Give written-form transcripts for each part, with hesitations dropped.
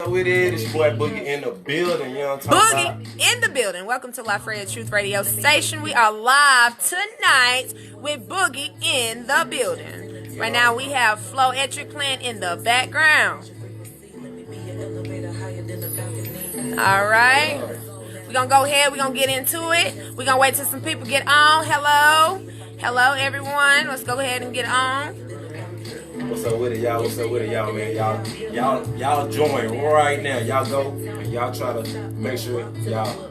With it, it's your boy Boogie in the building, you know what I'm talking about? Boogie in the building. Welcome to La'FraYah Truth Radio Station. We are live tonight with Boogie in the building. Right now we have La'FraYah playing in the background. Alright. We're going to go ahead. We're going to get into it. We're going to wait till some people get on. Hello. Hello, everyone. Let's go ahead and get on. What's up with it, y'all? What's up with it, y'all, man? Y'all join right now. Y'all go and y'all try to make sure y'all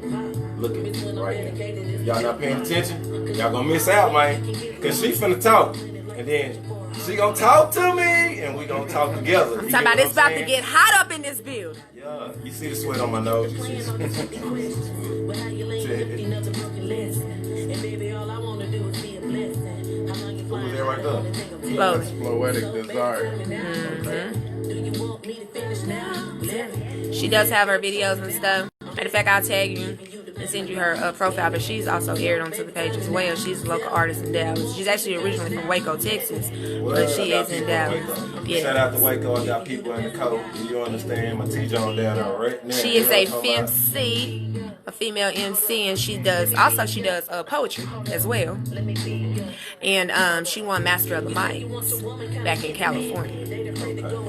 looking right now. If y'all not paying attention, y'all gonna miss out, man. Cause she finna talk, and then she gonna talk to me, and we gonna talk together. I'm talking about it's about to get hot up in this building. Yeah, you see the sweat on my nose. You see the sweat. What was that right there? Poetic desire. She does have her videos and stuff. Matter of fact, I'll tag you and send you her profile, but she's also aired onto the page as well. She's a local artist in Dallas. She's actually originally from Waco, Texas, but she is in Dallas. Yeah. Shout out to Waco. I got people in the coast. You understand? My T-John down there right now. She is a FemC, a female MC, and she does poetry as well. And she won Master of the Mics back in California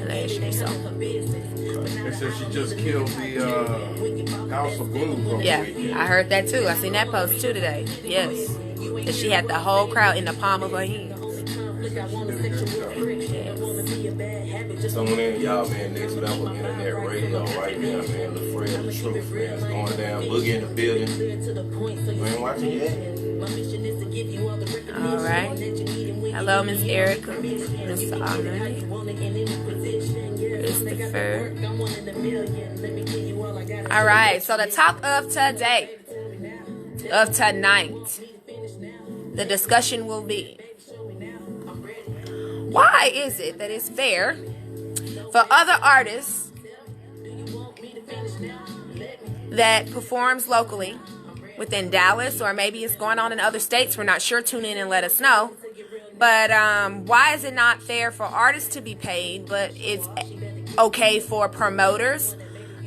last year. So. They said she just killed the House of Blues. Yeah, I heard that too. I seen that post too today. Yes, that she had the whole crowd in the palm of her hands. So when y'all, man, next level internet radio right now, man, La'FraYah, the truth, man, it's going down. Boogie in the building. You ain't watching yet? All right. Hello, Miss Erica, Mr. Ahmed, Christopher. All right. So the talk of today, of tonight, the discussion will be: why is it that it's fair for other artists that performs locally within Dallas, or maybe it's going on in other states, we're not sure, tune in and let us know, but why is it not fair for artists to be paid, but it's okay for promoters,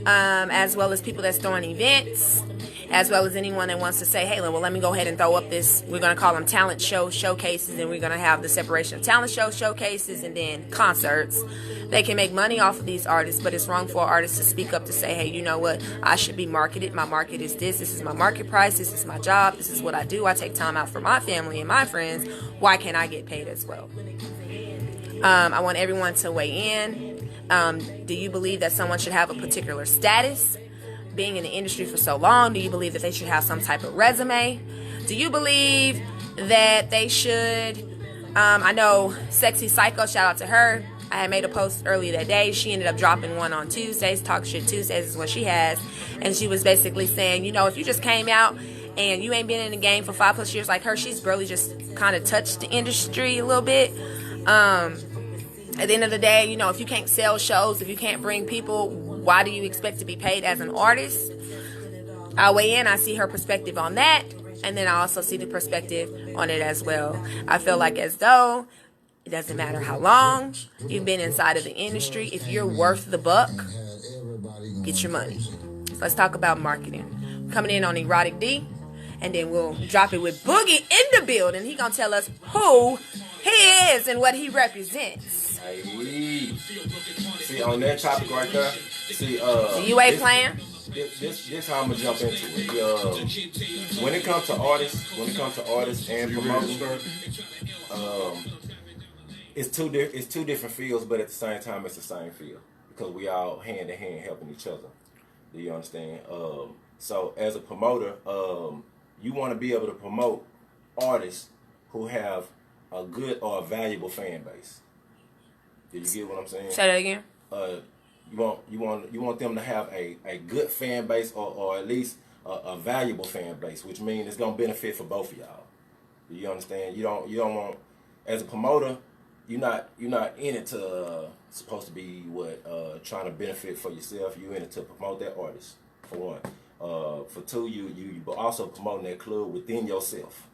as well as people that's throwing events, as well as anyone that wants to say, hey, well, let me go ahead and throw up this, we're going to call them talent show showcases, and we're going to have the separation of talent show showcases and then concerts. They can make money off of these artists, but it's wrong for artists to speak up to say, hey, you know what, I should be marketed. My market is this is my market price, this is my job, this is what I do. I take time out for my family and my friends. Why can't I get paid as well? I want everyone to weigh in. Do you believe that someone should have a particular status? Being in the industry for so long, do you believe that they should have some type of resume? Do you believe that they should, I know Sexy Psycho, shout out to her. I had made a post earlier that day. She ended up dropping one on Tuesdays. Talk Shit Tuesdays is what she has. And she was basically saying, you know, if you just came out and you ain't been in the game for 5+ years like her, she's barely just kind of touched the industry a little bit. At the end of the day, you know, if you can't sell shows, if you can't bring people, why do you expect to be paid as an artist? I'll weigh in. I see her perspective on that. And then I also see the perspective on it as well. I feel like as though it doesn't matter how long you've been inside of the industry. If you're worth the buck, get your money. So let's talk about marketing. Coming in on Erotic D, and then we'll drop it with Boogie in the building. He gonna tell us who he is and what he represents. Hey, see on that topic right there. See, you ain't playing. This how I'm gonna jump into it. When it comes to artists and promoters, it's two different fields, but at the same time, it's the same field because we all hand in hand helping each other. Do you understand? So as a promoter, you want to be able to promote artists who have a good or a valuable fan base. Did you get what I'm saying? Say that again. You want them to have a good fan base or at least a valuable fan base, which means it's gonna benefit for both of y'all. Do you understand? You don't want, as a promoter, you're not in it to supposed to be trying to benefit for yourself. You're in it to promote that artist, for one. For two, you also promoting that club within yourself.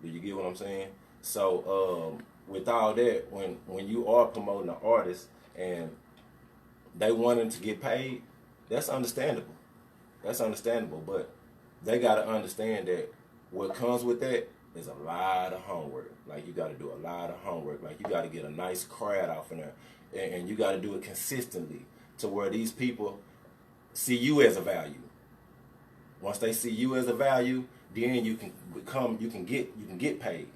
Do you get what I'm saying? So with all that, when you are promoting an artist and they wanting to get paid, that's understandable. That's understandable, but they got to understand that what comes with that is a lot of homework. Like, you got to do a lot of homework. Like, you got to get a nice crowd off in there, and you got to do it consistently to where these people see you as a value. Once they see you as a value, then you can get paid.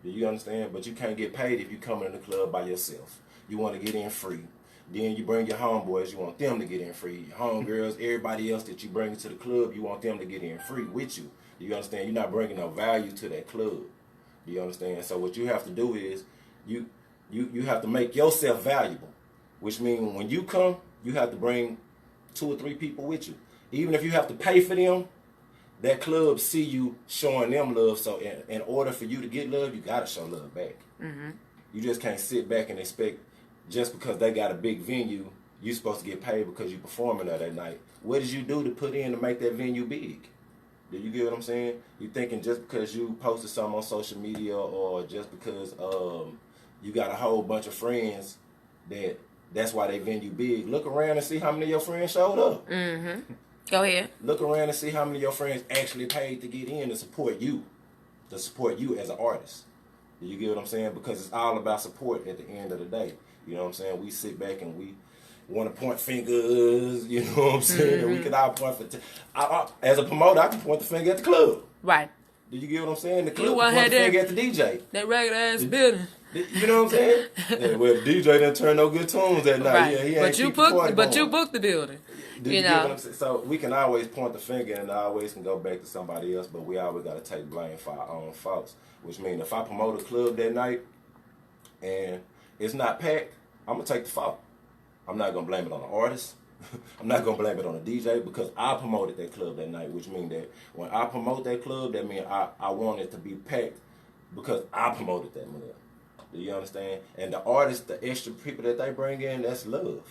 Do you understand? But you can't get paid if you come in the club by yourself. You want to get in free. Then you bring your homeboys, you want them to get in free. Your homegirls, everybody else that you bring to the club, you want them to get in free with you. Do you understand? You're not bringing no value to that club. Do you understand? So what you have to do is you have to make yourself valuable, which means when you come, you have to bring 2 or 3 people with you. Even if you have to pay for them, that club see you showing them love. So in order for you to get love, you got to show love back. Mm-hmm. You just can't sit back and expect just because they got a big venue, you're supposed to get paid because you're performing there that night. What did you do to put in to make that venue big? Do you get what I'm saying? You thinking just because you posted something on social media or just because you got a whole bunch of friends that's why they venue big. Look around and see how many of your friends showed up. Mm-hmm. Go ahead. Look around and see how many of your friends actually paid to get in to support you as an artist. Do you get what I'm saying? Because it's all about support at the end of the day. You know what I'm saying? We sit back and we want to point fingers, you know what I'm saying? And we can all point as a promoter, I can point the finger at the club. Right. Do you get what I'm saying? The club can point the finger at the DJ. That regular ass building. You know what I'm saying? Yeah, well, the DJ didn't turn no good tunes that night. Right. Yeah, he but you booked the building. Do you get what I'm saying? So we can always point the finger and always can go back to somebody else, but we always got to take blame for our own faults. Which means if I promote a club that night and it's not packed, I'm going to take the fault. I'm not going to blame it on the artist. I'm not going to blame it on the DJ because I promoted that club that night, which means that when I promote that club, that means I want it to be packed because I promoted that club. Do you understand? And the artists, the extra people that they bring in, that's love.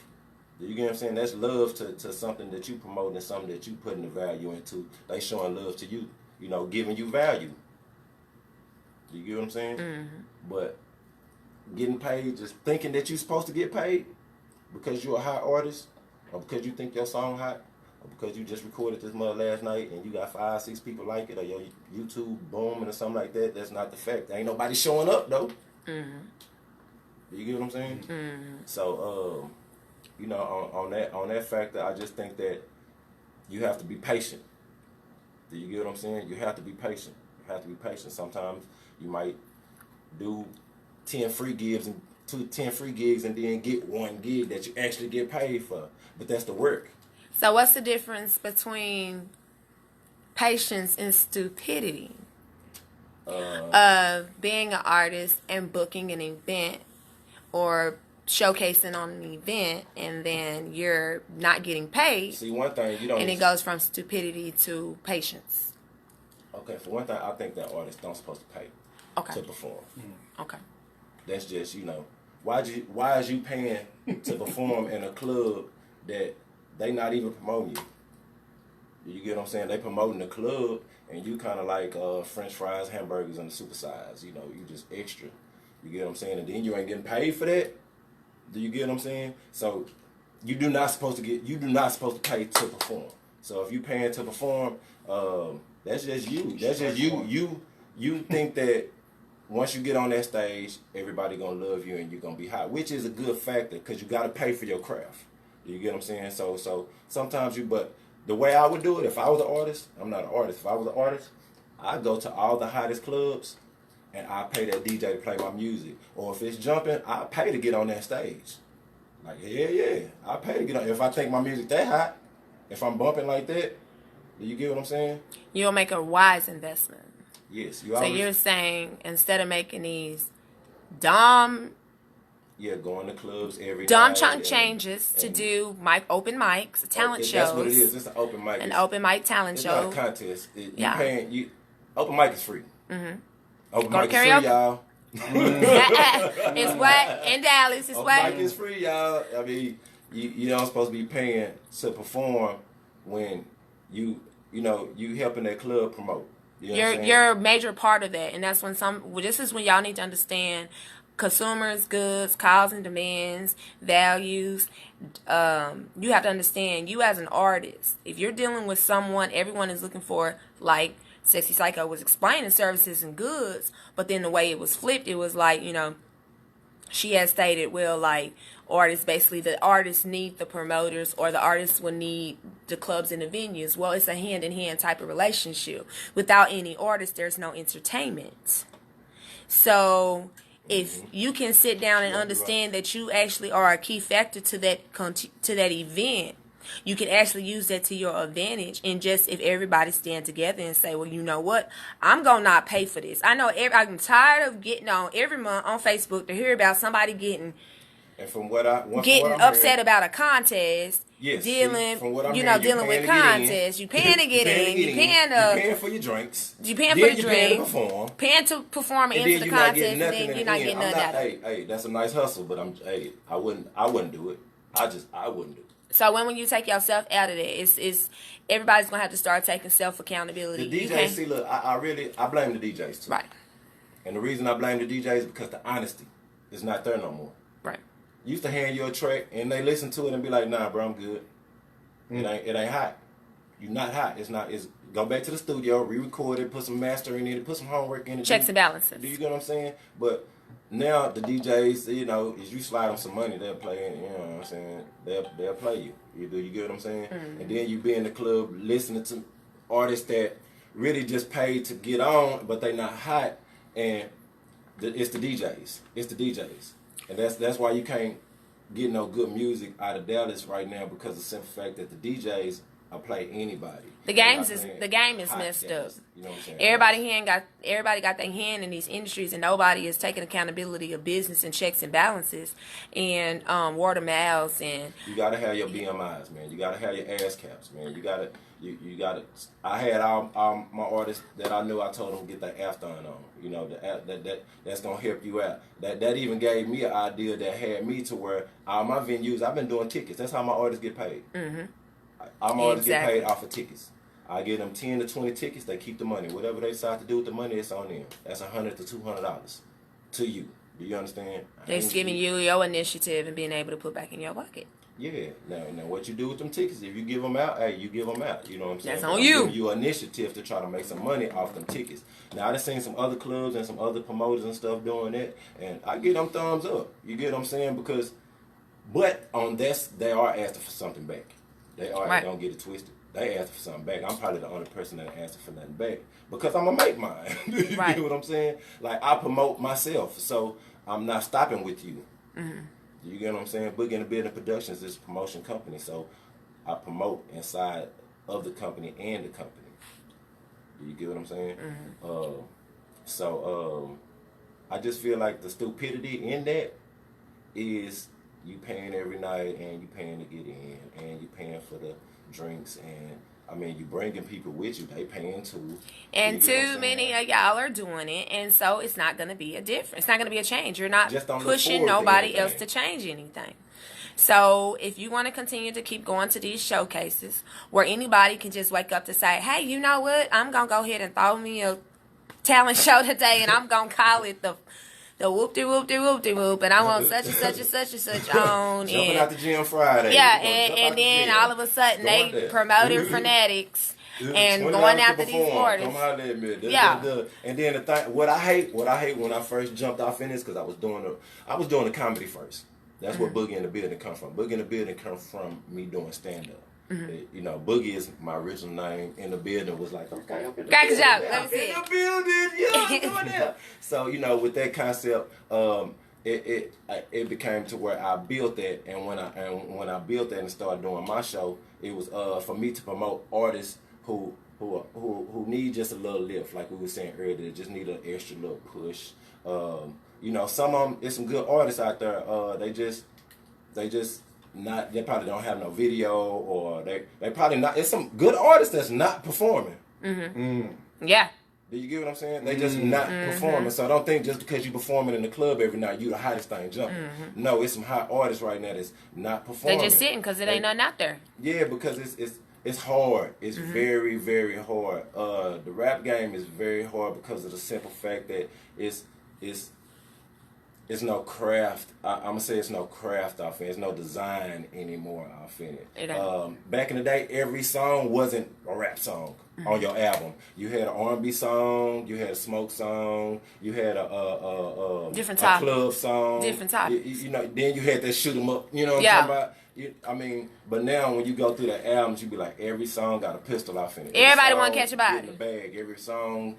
Do you get what I'm saying? That's love to something that you promote and something that you putting the value into. They showing love to you, you know, giving you value. Do you get what I'm saying? Mm-hmm. But getting paid, just thinking that you're supposed to get paid because you're a hot artist or because you think your song hot or because you just recorded this mother last night and you got 5, 6 people like it or your YouTube booming or something like that, that's not the fact. Ain't nobody showing up, though. Mm-hmm. Do you get what I'm saying? Mm-hmm. So, you know, on that factor, I just think that you have to be patient. Do you get what I'm saying? You have to be patient. You have to be patient. Sometimes you might do 10 free gigs and 10 free gigs and then get 1 gig that you actually get paid for. But that's the work. So what's the difference between patience and stupidity of being an artist and booking an event or showcasing on an event and then you're not getting paid? See, one thing you don't. And it goes from stupidity to patience. Okay, for one thing, I think that artists don't supposed to pay to perform. Okay. That's just, you know, why is you paying to perform in a club that they not even promoting you? You get what I'm saying? They promoting the club and you kind of like French fries, hamburgers, and the supersize. You know, you just extra. You get what I'm saying? And then you ain't getting paid for that. Do you get what I'm saying? So you do not supposed to pay to perform. So if you paying to perform, that's just you. That's just you. You think that once you get on that stage, everybody gonna love you and you're gonna be hot, which is a good factor because you gotta pay for your craft. You get what I'm saying? So sometimes but the way I would do it, if I was an artist, I'm not an artist. If I was an artist, I'd go to all the hottest clubs and I pay that DJ to play my music. Or if it's jumping, I pay to get on that stage. Like, yeah, I pay to get on. If I think my music that hot, if I'm bumping like that, do you get what I'm saying? You'll make a wise investment. Yes. So you're saying instead of making these dumb... Yeah, going to clubs every dumb night. chunk changes to do open mics, talent shows. That's what it is. It's an open mic. An open mic talent show. It's not a contest. Open mic is free. Mm-hmm. Open mic is karaoke? free, y'all. It's what? In Dallas, it's what? Open mic is free, y'all. I mean, you don't supposed to be paying to perform when you helping that club promote. You're a major part of that, and that's when this is when y'all need to understand consumers, goods, cause and demands, values. You have to understand, you as an artist, if you're dealing with someone, everyone is looking for, like Sexy Psycho was explaining, services and goods, but then the way it was flipped, it was like, she has stated, well, like, artists, basically the artists need the promoters, or the artists will need the clubs and the venues. Well, it's a hand-in-hand type of relationship. Without any artists, there's no entertainment. So if you can sit down and understand that you actually are a key factor to that event, you can actually use that to your advantage. And just if everybody stand together and say, well, you know what, I'm gonna not pay for this. I know I'm tired of getting on every month on Facebook to hear about somebody getting upset about a contest. Yes, dealing with contests. You paying to get in. You paying for your drinks. You paying for your drinks. Paying to perform and enter the contest, and then you're not getting nothing out of it. Hey, that's a nice hustle, but I wouldn't do it. I wouldn't do it. So when you take yourself out of it, it's everybody's gonna have to start taking self accountability. The DJs, see, look, I blame the DJs too. Right. And the reason I blame the DJs is because the honesty is not there no more. Right. Used to hand you a track and they listen to it and be like, nah, bro, I'm good. It ain't hot. You're not hot. It's go back to the studio, re-record it, put some mastering in it, put some homework in it. Checks and balances. Do you get what I'm saying? But now the DJs, if you slide them some money, they'll play it, you know what I'm saying? They'll play you. You get what I'm saying? Mm-hmm. And then you be in the club listening to artists that really just paid to get on, but they not hot, and it's the DJs. It's the DJs. And that's why you can't get no good music out of Dallas right now, because of the simple fact that the DJs will play anybody. The game is messed up. You know what I'm saying? Everybody got their hand in these industries, and nobody is taking accountability of business and checks and balances and word of mouths. And you gotta have your BMIs, man. You gotta have your ass caps, man. You gotta. I had all my artists that I knew. I told them to get that after on. You know, that's gonna help you out. That even gave me an idea that had me to where all my venues. I've been doing tickets. That's how my artists get paid. Mm-hmm. All my artists get paid off of tickets. I give them 10 to 20 tickets. They keep the money. Whatever they decide to do with the money, it's on them. That's $100 to $200 to you. Do you understand? They're just giving you your initiative and being able to put back in your pocket. Yeah. Now what you do with them tickets, if you give them out, hey, you give them out. You know what I'm saying? That's on you. You initiative to try to make some money off them tickets. Now, I've seen some other clubs and some other promoters and stuff doing that, and I give them thumbs up. You get what I'm saying? But on this, they are asking for something back. They are, right. Don't get it twisted. They ask for something back. I'm probably the only person that asks for nothing back because I'm going to make mine. You right. Get what I'm saying? Like, I promote myself, so I'm not stopping with you. Mm-hmm. You get what I'm saying? Boogie and the Building Productions is a promotion company, so I promote inside of the company and the company. You get what I'm saying? Mm-hmm. I just feel like the stupidity in that is you paying every night, and you paying to get in, and you paying for the drinks, and I mean, you bringing people with you, they paying too. And too many of y'all are doing it, and so it's not going to be a difference. It's not going to be a change. You're not pushing nobody else to change anything. So if you want to continue to keep going to these showcases where anybody can just wake up to say, hey, you know what? I'm going to go ahead and throw me a talent show today, and I'm going to call it the whoop-de-whoop-de-whoop-de-whoop, and I want such and such and such and such on. Jumping out the gym Friday. Yeah, and then all of a sudden they promoting fanatics and going after these artists. Come out there, man. Yeah. And then the thing, what I hate when I first jumped off in this, because I was doing the comedy first. That's where Boogie in the Building come from. Boogie in the Building come from me doing stand-up. Mm-hmm. You know, Boogie is my original name. In the Building was like, okay, I'm in the building. Let me see in the building, yeah, I'm doing that. So, you know, with that concept, it became to where I built that, and when I built that and started doing my show, it was for me to promote artists who need just a little lift, like we were saying earlier, they just need an extra little push. You know, some of them, there's some good artists out there. They probably don't have no video, or they probably not. It's some good artists that's not performing. Mm-hmm. Mm. Yeah. Do you get what I'm saying? They just not performing. So I don't think just because you performing in the club every night, you the hottest thing jumping. Mm-hmm. No, it's some hot artists right now that's not performing. They just sitting because it ain't nothing out there. Yeah, because it's hard. It's very, very hard. The rap game is very hard because of the simple fact that it's no craft. I'm gonna say it's no craft off it. It's no design anymore off in it. Back in the day, every song wasn't a rap song on your album. You had an R&B song, you had a smoke song, you had a different a club song, different topics. You know, then you had that shoot 'em up. You know what I'm talking about? I mean, but now when you go through the albums, you be like, every song got a pistol off in it. Everybody want to catch a body. In the bag. Every song,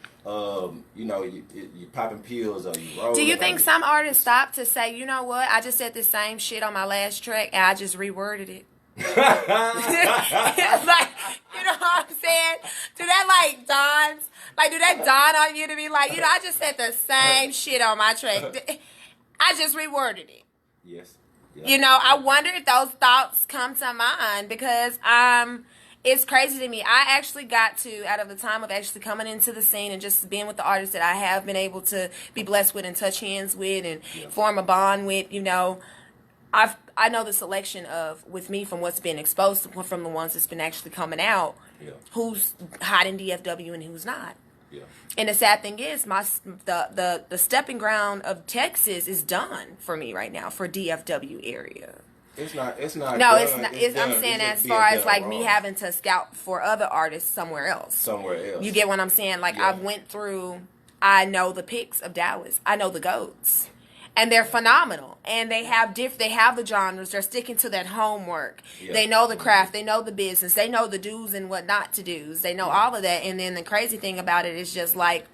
you know, you popping pills or you rolling. Do you think some artists stop to say, you know what? I just said the same shit on my last track and I just reworded it. Like, you know what I'm saying? Do that like dawns? Like, do that dawn on you to be like, you know, I just said the same shit on my track. I just reworded it. Yes. You know, I wonder if those thoughts come to mind because it's crazy to me. I actually got to, out of the time of actually coming into the scene and just being with the artists that I have been able to be blessed with and touch hands with and form a bond with, you know, I know the selection of, with me, from what's been exposed to, from the ones that's been actually coming out, who's hot in DFW and who's not. Yeah. And the sad thing is, the stepping ground of Texas is done for me right now for DFW area. It's not. No, done. It's not. I'm saying as far as like me having to scout for other artists somewhere else. You get what I'm saying? Like I've went through. I know the picks of Dallas. I know the GOATs. And they're phenomenal, and they have the genres. They're sticking to that homework. Yeah. They know the craft. They know the business. They know the do's and what not to do's. They know all of that. And then the crazy thing about it is just like,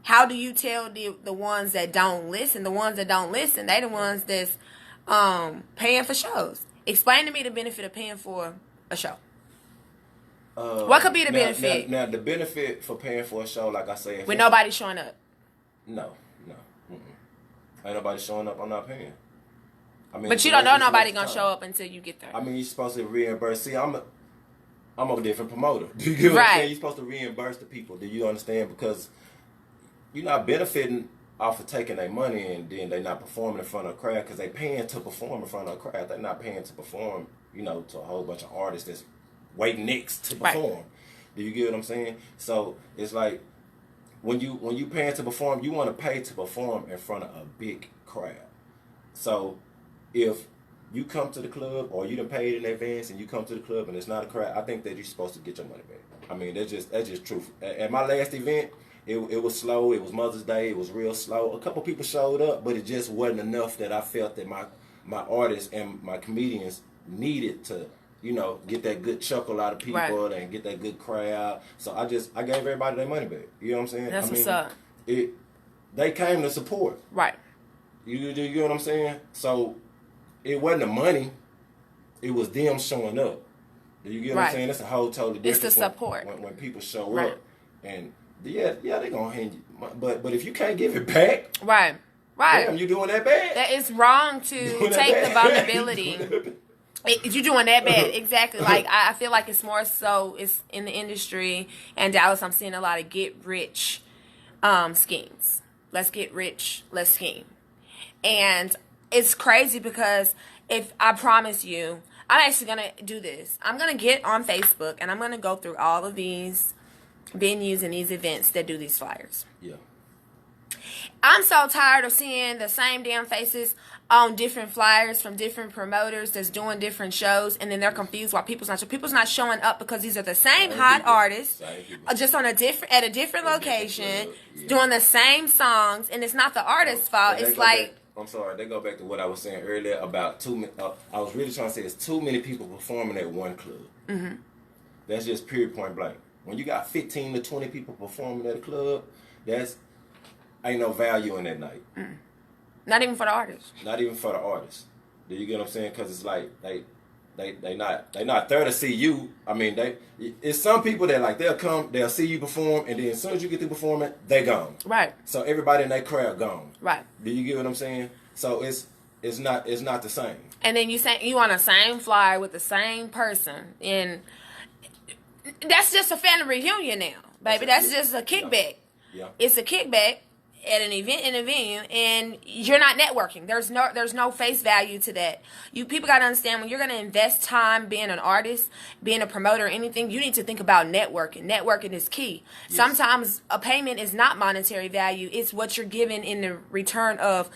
how do you tell the ones that don't listen? The ones that don't listen, they the ones that's paying for shows. Explain to me the benefit of paying for a show. What could be the benefit? Now, the benefit for paying for a show, like I said, with nobody showing up. No. Ain't nobody showing up. I'm not paying. I mean, but you don't know nobody gonna show up until you get there. I mean, you're supposed to reimburse. See, I'm a different promoter. Do you get what I'm saying? You're supposed to reimburse the people. Do you understand? Because you're not benefiting off of taking their money and then they're not performing in front of a crowd because they paying to perform in front of a crowd. They're not paying to perform, you know, to a whole bunch of artists that's waiting next to perform. Do you get what I'm saying? So it's like, when you paying to perform, you want to pay to perform in front of a big crowd. So if you come to the club or you done paid in advance and you come to the club and it's not a crowd, I think that you're supposed to get your money back. I mean, that's just truth. At my last event, it was slow. It was Mother's Day. It was real slow. A couple people showed up, but it just wasn't enough that I felt that my artists and my comedians needed to, you know, get that good chuckle out of people and get that good crowd. So I gave everybody their money back. You know what I'm saying? That's what's up. They came to support. Right. You know what I'm saying? So it wasn't the money. It was them showing up. Do you get what I'm saying? That's a whole totally different. It's the support. When people show up. And they're going to hand you. But if you can't give it back. Right. Damn, you doing that bad. That is wrong to take the vulnerability. You're doing that bad. Exactly. Like, I feel like it's more so, it's in the industry and Dallas, I'm seeing a lot of get rich schemes. Let's get rich, let's scheme. And it's crazy because I promise you, I'm actually going to do this. I'm going to get on Facebook and I'm going to go through all of these venues and these events that do these flyers. Yeah. I'm so tired of seeing the same damn faces on different flyers from different promoters that's doing different shows, and then they're confused why people's not showing up because these are the same hot artists, just on at a different location, doing the same songs, and it's not the artist's fault. It's like, I'm sorry, they go back to what I was saying earlier about I was really trying to say it's too many people performing at one club. Mm-hmm. That's just period, point blank. When you got 15 to 20 people performing at a club, ain't no value in that night. Mm. Not even for the artists. Not even for the artists. Do you get what I'm saying? Because it's like they not there to see you. I mean, it's some people that like they'll see you perform, and then as soon as you get through performing, they gone. Right. So everybody in that crowd gone. Right. Do you get what I'm saying? So it's not the same. And then you on the same flyer with the same person, and that's just a family reunion now, baby. That's just a kickback. Yeah. It's a kickback. at an event in a venue and you're not networking. There's no face value to that. People got to understand, when you're going to invest time being an artist, being a promoter, or anything, you need to think about networking. Networking is key. Yes. Sometimes a payment is not monetary value. It's what you're given in the return of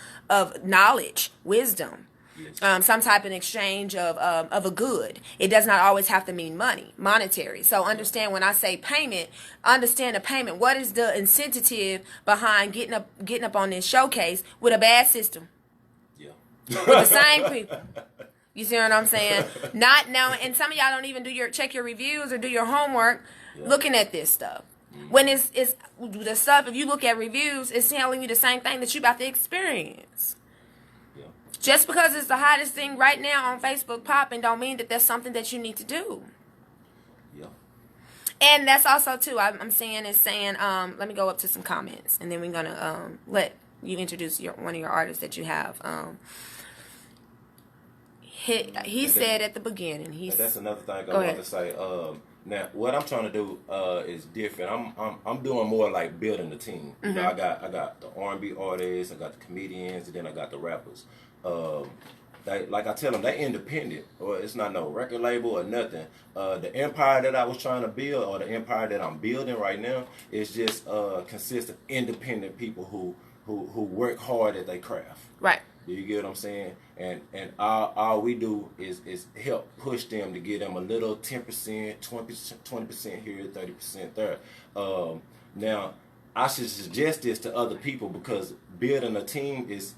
knowledge, wisdom. Yes. Some type of exchange of a good. It does not always have to mean monetary. So understand, when I say payment, understand the payment. What is the incentive behind getting up on this showcase with a bad system? Yeah. With the same people. You see what I'm saying? Not knowing, and some of y'all don't even check your reviews or do your homework looking at this stuff. When it's the stuff, if you look at reviews, it's telling you the same thing that you about to experience. Just because it's the hottest thing right now on Facebook popping don't mean that that's something that you need to do. Yeah. And that's also, too, I'm saying, let me go up to some comments, and then we're going to let you introduce one of your artists that you have. He said at the beginning. That's another thing I want to say. Now, what I'm trying to do is different. I'm doing more like building the team. Mm-hmm. You know, I got the R&B artists, I got the comedians, and then I got the rappers. Like I tell them, they independent, or it's not no record label or nothing. The empire that I was trying to build, or the empire that I'm building right now, is just consists of independent people who work hard at their craft. Right. Do you get what I'm saying? And all we do is help push them to get them a little 10%, 20% here, 30% there. Now, I should suggest this to other people, because building a team is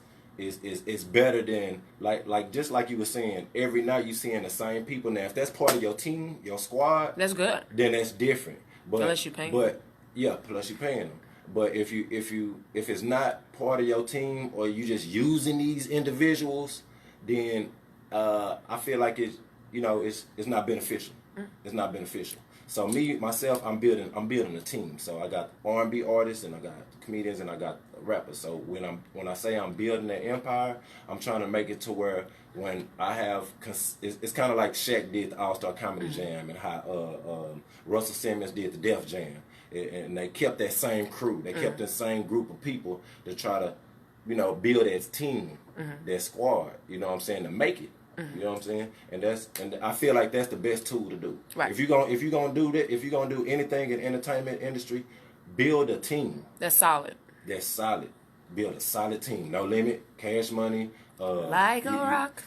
better than like just like you were saying, every night you seeing the same people. Now, if that's part of your team, your squad, that's good. Then that's different. But unless you paying. But yeah, plus you paying them. But if it's not part of your team, or you just using these individuals, then I feel like it's not beneficial. It's not beneficial. So myself, I'm building a team. So I got R&B artists, and I got comedians, and I got rappers. So when I say I'm building that empire, I'm trying to make it to where when I have, it's kind of like Shaq did the All-Star Comedy Jam, and how Russell Simmons did the Def Jam, and they kept that same crew. They kept the same group of people to try to, build that team, that squad. You know what I'm saying, to make it. You know what I'm saying? And I feel like that's the best tool to do. Right. If you're gonna do that, if you're gonna do anything in the entertainment industry, build a team. That's solid. Build a solid team. No limit, cash money. Like a rock.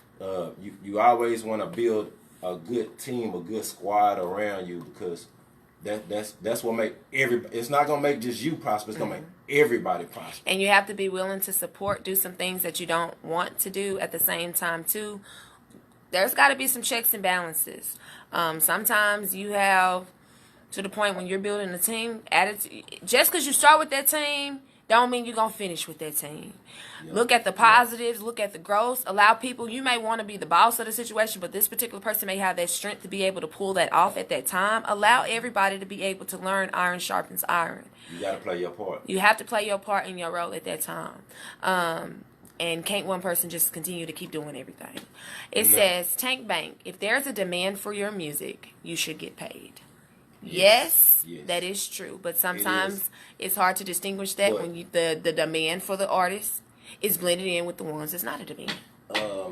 You always want to build a good team, a good squad around you, because that's what make everybody. It's not gonna make just you prosper. It's gonna make everybody prosper. And you have to be willing to do some things that you don't want to do at the same time too. There's got to be some checks and balances. Sometimes you have, to the point when you're building a team, just because you start with that team don't mean you're going to finish with that team. Yep. Look at the positives, look at the growth. Allow people, you may want to be the boss of the situation, but this particular person may have that strength to be able to pull that off at that time. Allow everybody to be able to learn iron sharpens iron. You got to play your part. You have to play your part in your role at that time. And can't one person just continue to keep doing everything. It says, Tank Bank, if there's a demand for your music, you should get paid. Yes, that is true. But sometimes it's hard to distinguish that when the demand for the artist is blended in with the ones that's not a demand.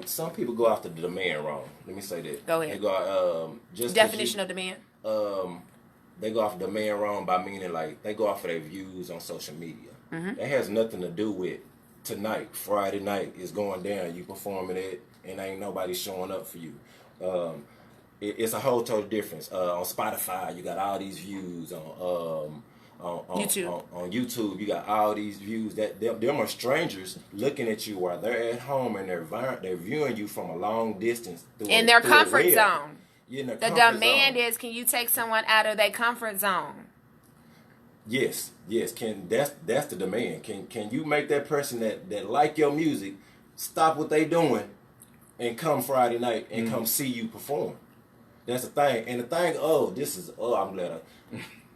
Some people go after the demand wrong. Let me say that. Go ahead. They go, definition of demand? They go off demand wrong by meaning like they go off of their views on social media. Mm-hmm. That has nothing to do with tonight, Friday night is going down. You performing it, and ain't nobody showing up for you. It's a whole total difference. On Spotify, you got all these views. On YouTube. On YouTube, you got all these views. Them are strangers looking at you while they're at home, and they're viewing you from a long distance. In their comfort zone. The demand is, can you take someone out of their comfort zone? Yes. That's the demand. Can you make that person that like your music stop what they doing and come Friday night and come see you perform? That's the thing. And the thing, I'm glad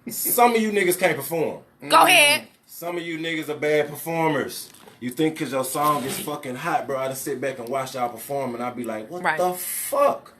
some of you niggas can't perform. Go ahead. Some of you niggas are bad performers. You think because your song is fucking hot, bro, I just sit back and watch y'all perform, and I'll be like, what the fuck?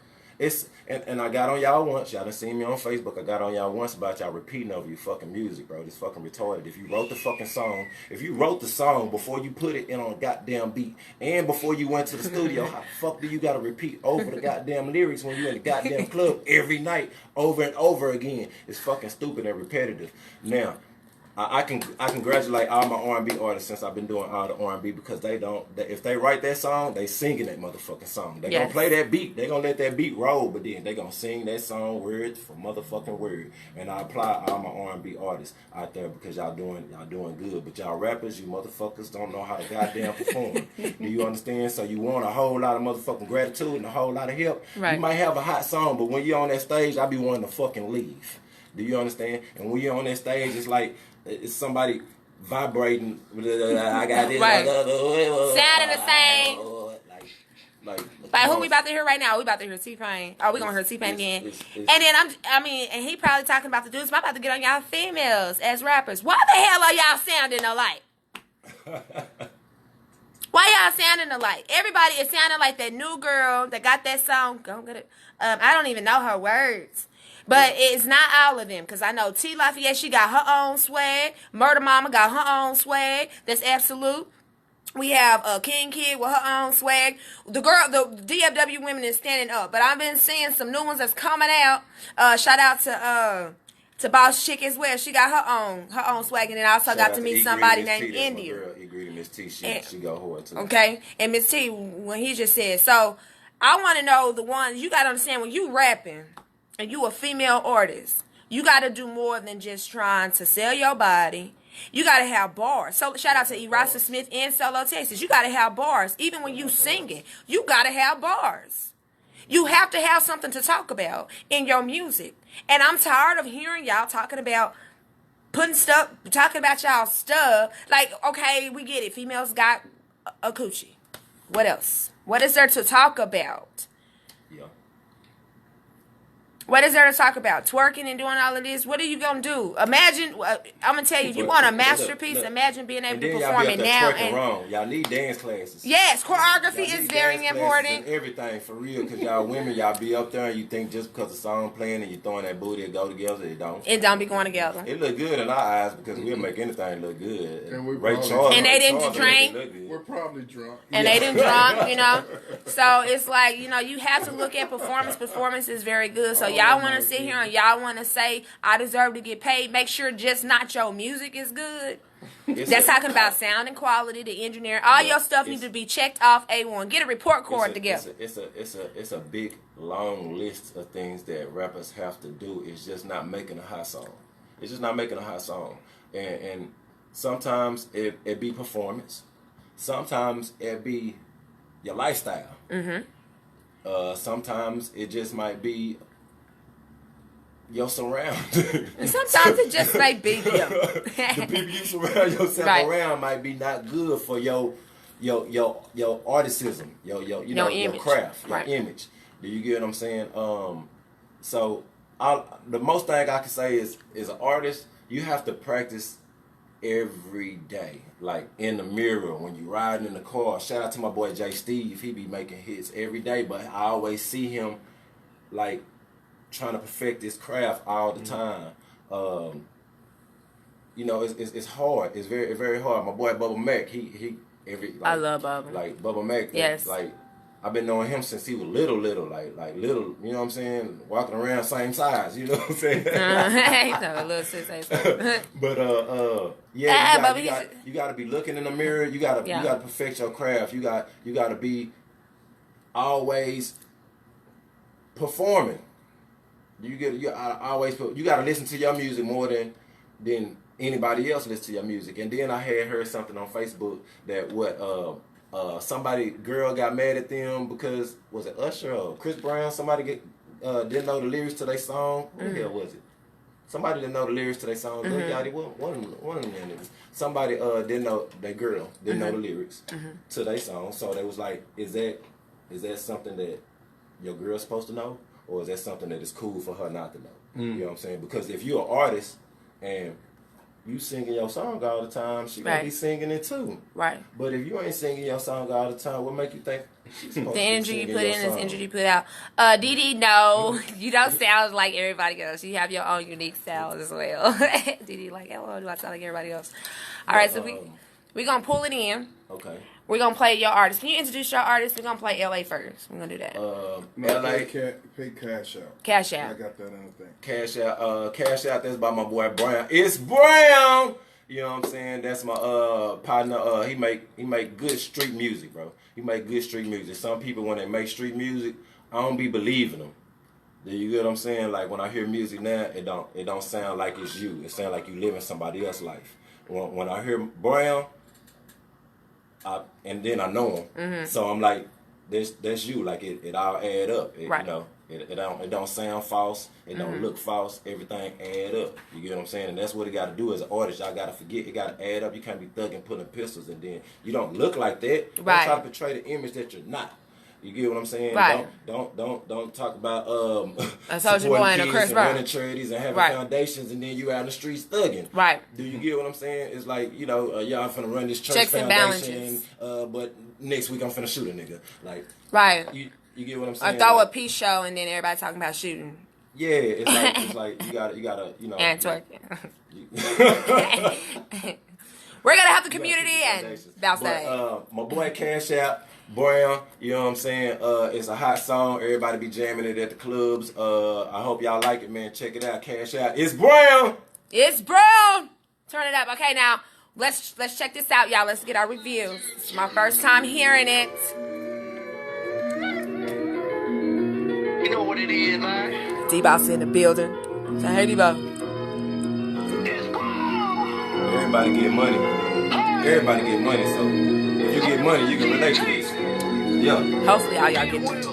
And I got on y'all once. Y'all done seen me on Facebook. I got on y'all once about y'all repeating over your fucking music, bro. This fucking retarded. If you wrote the fucking song, if you wrote the song before you put it in on a goddamn beat, and before you went to the studio, how the fuck do you gotta repeat over the goddamn lyrics when you in the goddamn club every night over and over again? It's fucking stupid and repetitive. Now, I congratulate all my R&B artists since I've been doing all the R&B because if they write that song, they singing that motherfucking song. They gonna play that beat. They gonna let that beat roll, but then they gonna sing that song word for motherfucking word. And I apply all my R&B artists out there because y'all doing good. But y'all rappers, you motherfuckers don't know how to goddamn perform. Do you understand? So you want a whole lot of motherfucking gratitude and a whole lot of help. Right. You might have a hot song, but when you're on that stage, I be wanting to fucking leave. Do you understand? And when you're on that stage, it's like it's somebody vibrating. I got this. Right. Sounding the same. Like who we about to hear right now? We about to hear T-Pain. Oh, we gonna hear T-Pain again. And then and he probably talking about the dudes. But I'm about to get on y'all females as rappers. Why the hell are y'all sounding alike? Why y'all sounding alike? Everybody is sounding like that new girl that got that song. Go get it. I don't even know her words. But it's not all of them, because I know La'FraYah, she got her own swag. Murder Mama got her own swag. That's absolute. We have King Kid with her own swag. The DFW women is standing up. But I've been seeing some new ones that's coming out. Shout out to Boss Chick as well. She got her own swag. And then I also got to meet somebody named India. Miss T, she go hard too. Okay. And Miss T, when he just said, so I want to know the ones, you got to understand when you rapping, and you a female artist, you got to do more than just trying to sell your body. You got to have bars. So shout out to Erasa Smith and Solo Texas. You got to have bars. Even when you singing, you got to have bars. You have to have something to talk about in your music. And I'm tired of hearing y'all talking about talking about y'all stuff. Like, okay, we get it. Females got a coochie. What else? What is there to talk about? Yeah. What is there to talk about? Twerking and doing all of this? What are you going to do? Imagine, I'm going to tell you, if you want a masterpiece, imagine being able to perform it now. And wrong. Y'all need dance classes. Yes, choreography is very important. And everything, for real, because y'all women, y'all be up there and you think just because the song playing and you throwing that booty, it go together. It don't. It don't be going together. It look good in our eyes because we'll make anything look good. And they didn't drink. We're probably drunk. And they didn't drunk, you know. So it's like, you know, you have to look at performance. Performance is very good. So y'all want to sit here and y'all want to say, I deserve to get paid. Make sure just not your music is good. That's talking about sound and quality, the engineering. All your stuff needs to be checked off A1. Get a report card together. It's a big, long list of things that rappers have to do. It's just not making a hot song. It's just not making a hot song. And sometimes it be performance. Sometimes it be your lifestyle. Mm-hmm. Sometimes it just might be your surroundings. And sometimes it just might be them. The people you surround yourself around might be not good for your artisanal, your craft, your image. Do you get what I'm saying? So the most thing I can say is an artist, you have to practice every day, like in the mirror when you riding in the car. Shout out to my boy Jay Steve. He be making hits every day, but I always see him like trying to perfect his craft all the time. You know, it's hard. It's very, very hard. My boy Bubba Mac, I love Bubba. Like Bubba Mac, yes. Like I've been knowing him since he was little, like little. You know what I'm saying? Walking around same size. You know what I'm saying? He's a little sis. But you got to be looking in the mirror. You got to perfect your craft. You got to be always performing. You got to listen to your music more than anybody else listen to your music. And then I had heard something on Facebook that girl got mad at them because, was it Usher or Chris Brown? Somebody didn't know the lyrics to their song. Who the hell was it? Somebody didn't know the lyrics to their song. One of them niggas. Somebody didn't know, that girl didn't know the lyrics to their song. So they was like, is that something that your girl's supposed to know? Or is that something that is cool for her not to know? You know what I'm saying? Because if you're an artist and you singing your song all the time, she gonna be singing it too. Right. But if you ain't singing your song all the time, what make you think she's supposed the to be energy you singing put your in is song? energy you put out. Dee, no, you don't sound like everybody else. You have your own unique style as well. Dee, like, hello, do I sound like everybody else? All right, so we're going to pull it in. Okay. We're going to play your artist. Can you introduce your artist? We're going to play LA first. We're going to do that. LA. Pay Cash Out. Cash Out. I got that in the thing. Cash Out, that's by my boy Brown. It's Brown! You know what I'm saying? That's my partner. He make good street music, bro. He make good street music. Some people, when they make street music, I don't be believing them. Do you get what I'm saying? Like, when I hear music now, it don't sound like it's you. It sound like you living somebody else's life. When I hear Brown, and then I know him, Mm-hmm. so I'm like, that's you. Like, it all add up. Right. You know, it don't sound false. It don't Mm-hmm. look false. Everything add up. You get what I'm saying? And that's what it got to do as an artist. Y'all got to forget. It got to add up. You can't be thugging, putting pistols, and then you don't look like that. Don't Right. try to portray the image that you're not. You get what I'm saying? Right. Don't talk about I told you, boy, supporting and a kids Chris and Brown. running charities and having Right. foundations, and then you out in the streets thugging. Right. Do you get what I'm saying? It's like, you know, y'all finna run this church Checks and foundation, balances. but next week I'm finna shoot a nigga. Like, Right. you get what I'm Or saying? throw a Like, peace show and then everybody talking about shooting. yeah, it's like you gotta, you know. And twerking. you- We're going to have the You community gotta keep and foundations. bounce But, that. my boy Cash Out, Brown, you know what I'm saying? It's a hot song. Everybody be jamming it at the clubs. I hope y'all like it, man. Check it out. Cash Out. It's Brown. It's Brown. Turn it up. Okay, now let's check this out, y'all. Let's get our reviews. It's my first time hearing it. You know what it is, man. D-Boss in the building. So hey, D-Boss. Everybody get money. Everybody get money. So if you get money, you can relate to this. Yeah. Hopefully all y'all get money.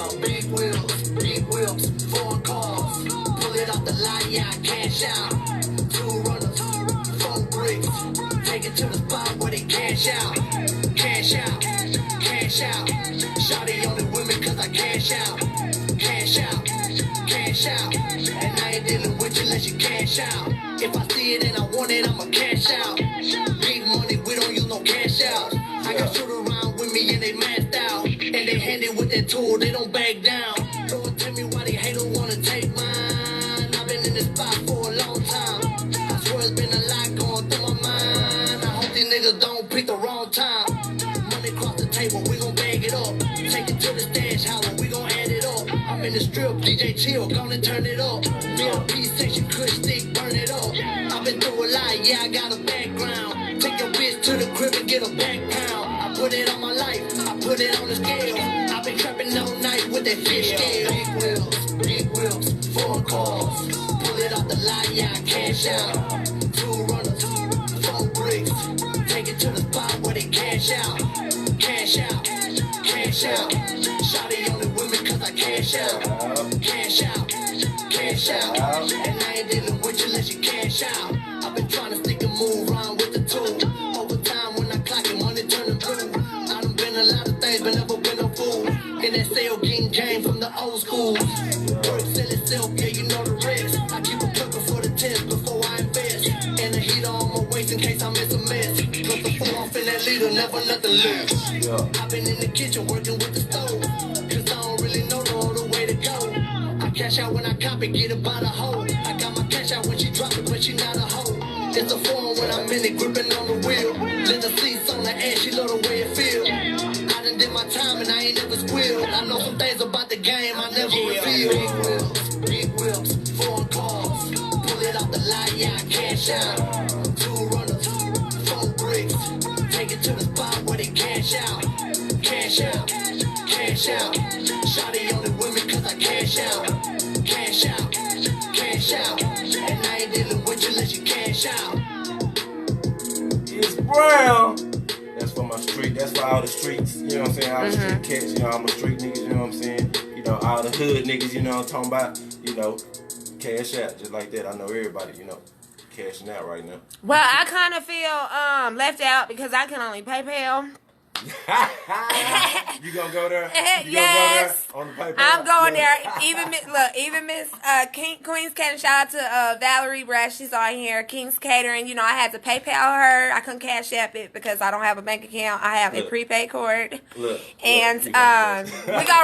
Big wheels, 4 cars. Pull it off the lot, yeah, cash out. 2 runners, 4 bricks. Take it to the spot where they cash out. Cash out, cash out. Shawty only with me cause I cash out. Cash out, cash out. And I ain't dealing with you unless you cash out. If I see it and I want it, I'ma cash out. Big money, we don't use no cash out. I got shoot around with me and they masked out. And they hand it with that tool, they don't back down. Lord, tell me why they haters wanna take mine. I've been in this spot for a long time. I swear it's been a lot going through my mind. I hope these niggas don't pick the wrong time. Money across the table, we gon' bag it up. Take it to the stash house, we gon' add it up. I'm in the strip, DJ chill, gonna turn it up. VIP section, kush stick, burn it up. I've been through a lot, yeah, I got a background. Take your bitch to the crib and get a back pound. I put it on my life, I put it on the scale. I've been trapping all night with that fish scale. Big wheels, 4 cars. Pull it off the lot, yeah, I cash out. 2 runners, 4 bricks. Take it to the spot where they cash out. Cash out, cash out. Shawty only with me cause I cash out. Cash out, cash out. And I ain't dealing with you unless you cash out. I've been trying to stick and move around with the tool. Over time when I clock it, money turning blue. I done been a lot of things, but never been a fool. In that sale getting game from the old school. Work selling silk, yeah, you know the rest. I keep a cooker for the test before I invest. And a heater on my waist in case I miss a mess. Cause the 4 off in that leader, never nothing less. I've been in the kitchen working with the stove. Cause I don't really know the other way to go. I cash out when I cop it, get it by the hoe. I got my cash out when she drop it, but she not a hoe. It's a form when I'm in it, gripping on the wheel. Let the seats on the ass, she love the way it feel. I done did my time and I ain't never squealed. I know some things about the game I never reveal. Big wheels, 4 cars. Pull it off the lot, yeah, I cash out. 2 runners, 4 bricks. Take it to the spot where they cash out. Cash out, cash out. Shawty only with me cause I cash out. Cash out, cash out. And I ain't dealing with you unless you cash out. It's Brown. That's for my street. That's for all the streets. You know what I'm saying? All the street cats. You know, I'm a street niggas. You know what I'm saying? You know, all the hood niggas. You know what I'm talking about? You know, cash out just like that. I know everybody. You know, cashing out right now. Well, I kind of feel left out because I can only PayPal. You gonna go there? You Yes. gonna go there on the PayPal? I'm going Yeah. there. Even Miss Queen's Catering. Shout out to Valerie Brash. She's on here. King's Catering. You know, I had to PayPal her. I couldn't Cash App it because I don't have a bank account. I have a prepaid card. And we gonna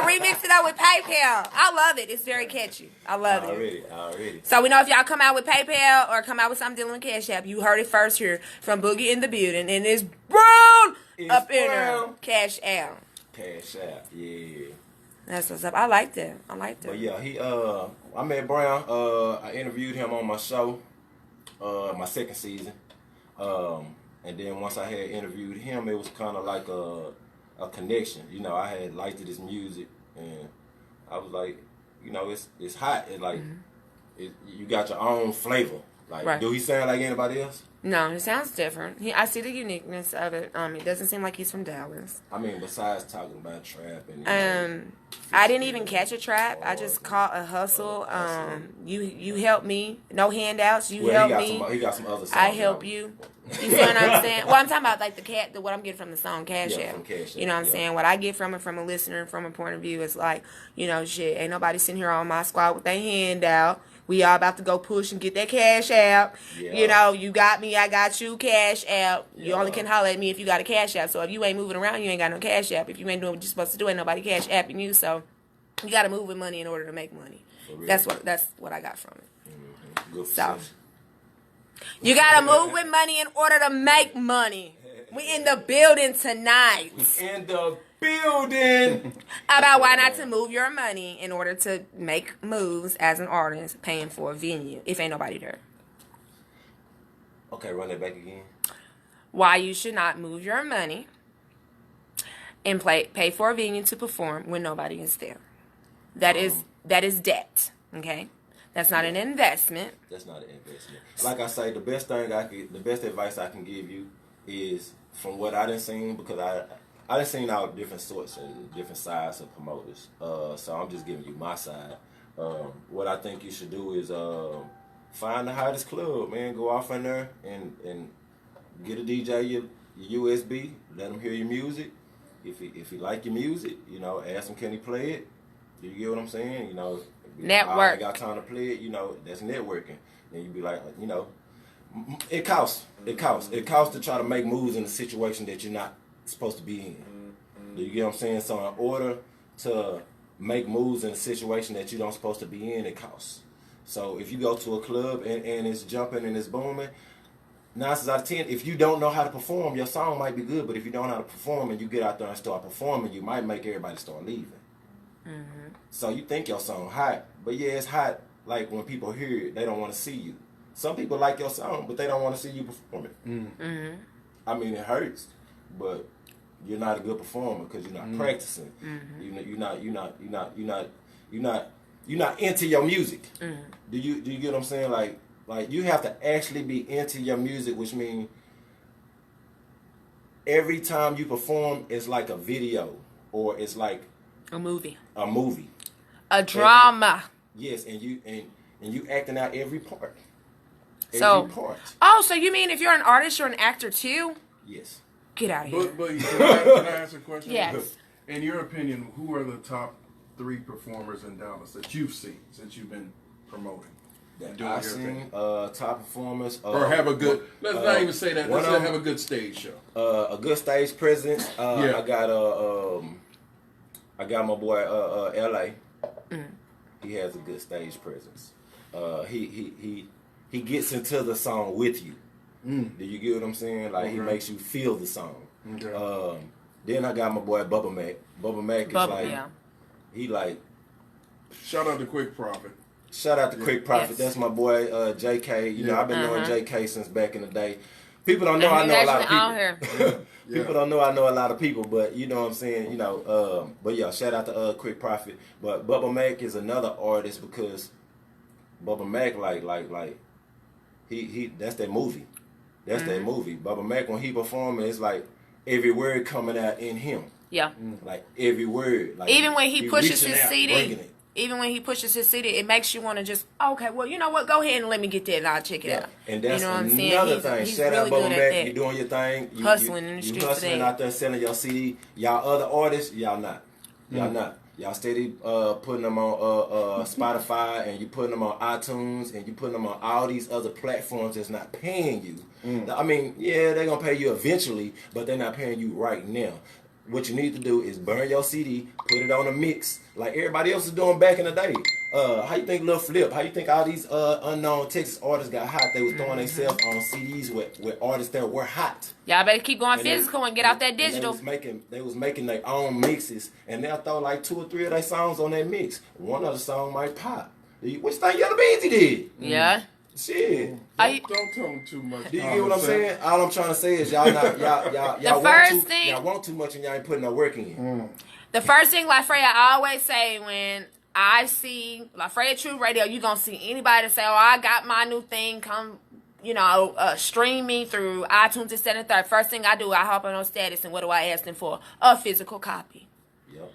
remix it up with PayPal. I love it. It's very catchy. I love it. Already. So we know if y'all come out with PayPal or come out with something dealing with Cash App, you heard it first here from Boogie in the Building. And it's brown up in there. Cash App. Cash App, yeah. That's what's up. I like that. But yeah, I met Brown. I interviewed him on my show, my second season. And then once I had interviewed him, it was kind of like a connection. You know, I had liked his music, and I was like, you know, it's hot. It like, you got your own flavor. Like, do he sound like anybody else? No, it sounds different. I see the uniqueness of it. It doesn't seem like he's from Dallas. I mean, besides talking about trap and I didn't even catch a trap. I just caught a hustle. You helped me. No handouts. You helped me. He got some other songs. I help you. You see what I'm saying? Well, I'm talking about like what I'm getting from the song Cash App. From Cash App. You know what I'm saying? What I get from it, from a listener, from a point of view, is like, you know, shit. Ain't nobody sitting here on my squad with their handout. We all about to go push and get that Cash App. Yeah. You know, you got me, I got you, Cash App. You only can holler at me if you got a Cash App. So if you ain't moving around, you ain't got no Cash App. If you ain't doing what you're supposed to do, ain't nobody Cash Apping you. So you got to move with money in order to make money. That's what I got from it. Mm-hmm. Good So you got to move with money in order to make money. We in the building tonight. In the building. About why not to move your money in order to make moves as an artist, paying for a venue if ain't nobody there. Okay, run that back again. Why you should not move your money and pay for a venue to perform when nobody is there. That is debt. Okay, that's not an investment. That's not an investment. Like I say, the best advice I can give you is from what I done seen, because I done seen all different sorts of different sides of promoters. So I'm just giving you my side. What I think you should do is find the hottest club, man. Go off in there and get a DJ your USB. Let him hear your music. If he like your music, you know, ask him, can he play it? Do you get what I'm saying? You know, network. I ain't got time to play it. You know, that's networking. Then you be like, you know, it costs. It costs to try to make moves in a situation that you're not supposed to be in. Do you get what I'm saying? So in order to make moves in a situation that you don't supposed to be in, it costs. So if you go to a club and it's jumping and it's booming, 9 out of 10, if you don't know how to perform, your song might be good, but if you don't know how to perform and you get out there and start performing, you might make everybody start leaving. Mm-hmm. So you think your song hot, but yeah, it's hot. Like when people hear it, they don't want to see you. Some people like your song, but they don't want to see you perform it. Mm-hmm. I mean, it hurts, but you're not a good performer because you're not practicing. Mm-hmm. You're not into your music. Mm-hmm. Do you get what I'm saying? Like you have to actually be into your music, which means every time you perform, it's like a video or it's like a movie, a drama. Yes, and you acting out every part. So you mean if you're an artist, you're an actor too? Yes. Get out of here. But can I ask a question? Yes. In your opinion, who are the top 3 performers in Dallas that you've seen since you've been promoting? I've seen top performers. Or have a good, let's not even say that, let's have a good stage show. A good stage presence. I got my boy LA. He has a good stage presence. He gets into the song with you. Do you get what I'm saying? Like he makes you feel the song. Okay. Then I got my boy Bubba Mac. Bubba Mac is he like. Shout out to Quick Profit. Shout out to Quick Profit. Yes. That's my boy JK. You know, I've been knowing JK since back in the day. People don't know I know a lot of people. People don't know I know a lot of people, but you know what I'm saying. You know, but yeah, shout out to Quick Profit. But Bubba Mac is another artist because Bubba Mac like he that's that movie. That's that movie. Bubba Mac, when he performing, it's like every word coming out in him. Yeah. Like every word. Like even when he pushes his CD. even when he pushes his CD, it makes you want to just, okay, well, you know what? Go ahead and let me get that and I'll check it out. And that's you know what I'm saying? another thing. He's Shout really out, Bubba good at Mac. that. You doing your thing. Hustling in the streets You hustling today. out there selling your CD. Y'all other artists, y'all not. Y'all not. Y'all steady putting them on Spotify, and you putting them on iTunes, and you putting them on all these other platforms that's not paying you. I mean, yeah, they're going to pay you eventually, but they're not paying you right now. What you need to do is burn your CD, put it on a mix, like everybody else is doing back in the day. How you think Lil Flip, how you think all these unknown Texas artists got hot? They was throwing themselves on CDs with artists that were hot. Y'all better keep going And physical and get off that digital. They was making their own mixes, and they'll throw like 2 or 3 of their songs on that mix. One of the song might pop. Which thing Yellow Beezy did? Yeah. Shit. Don't tell them too much. Do you get what I'm saying? All I'm trying to say is y'all want too much and y'all ain't putting no work in. The first thing La'FraYah I always say when I see La'FraYah True Radio, you gonna see anybody say, "Oh, I got my new thing. Come, stream me through iTunes, this, that, and the third." First thing I do, I hop on status, and what do I ask them for? A physical copy. Yep.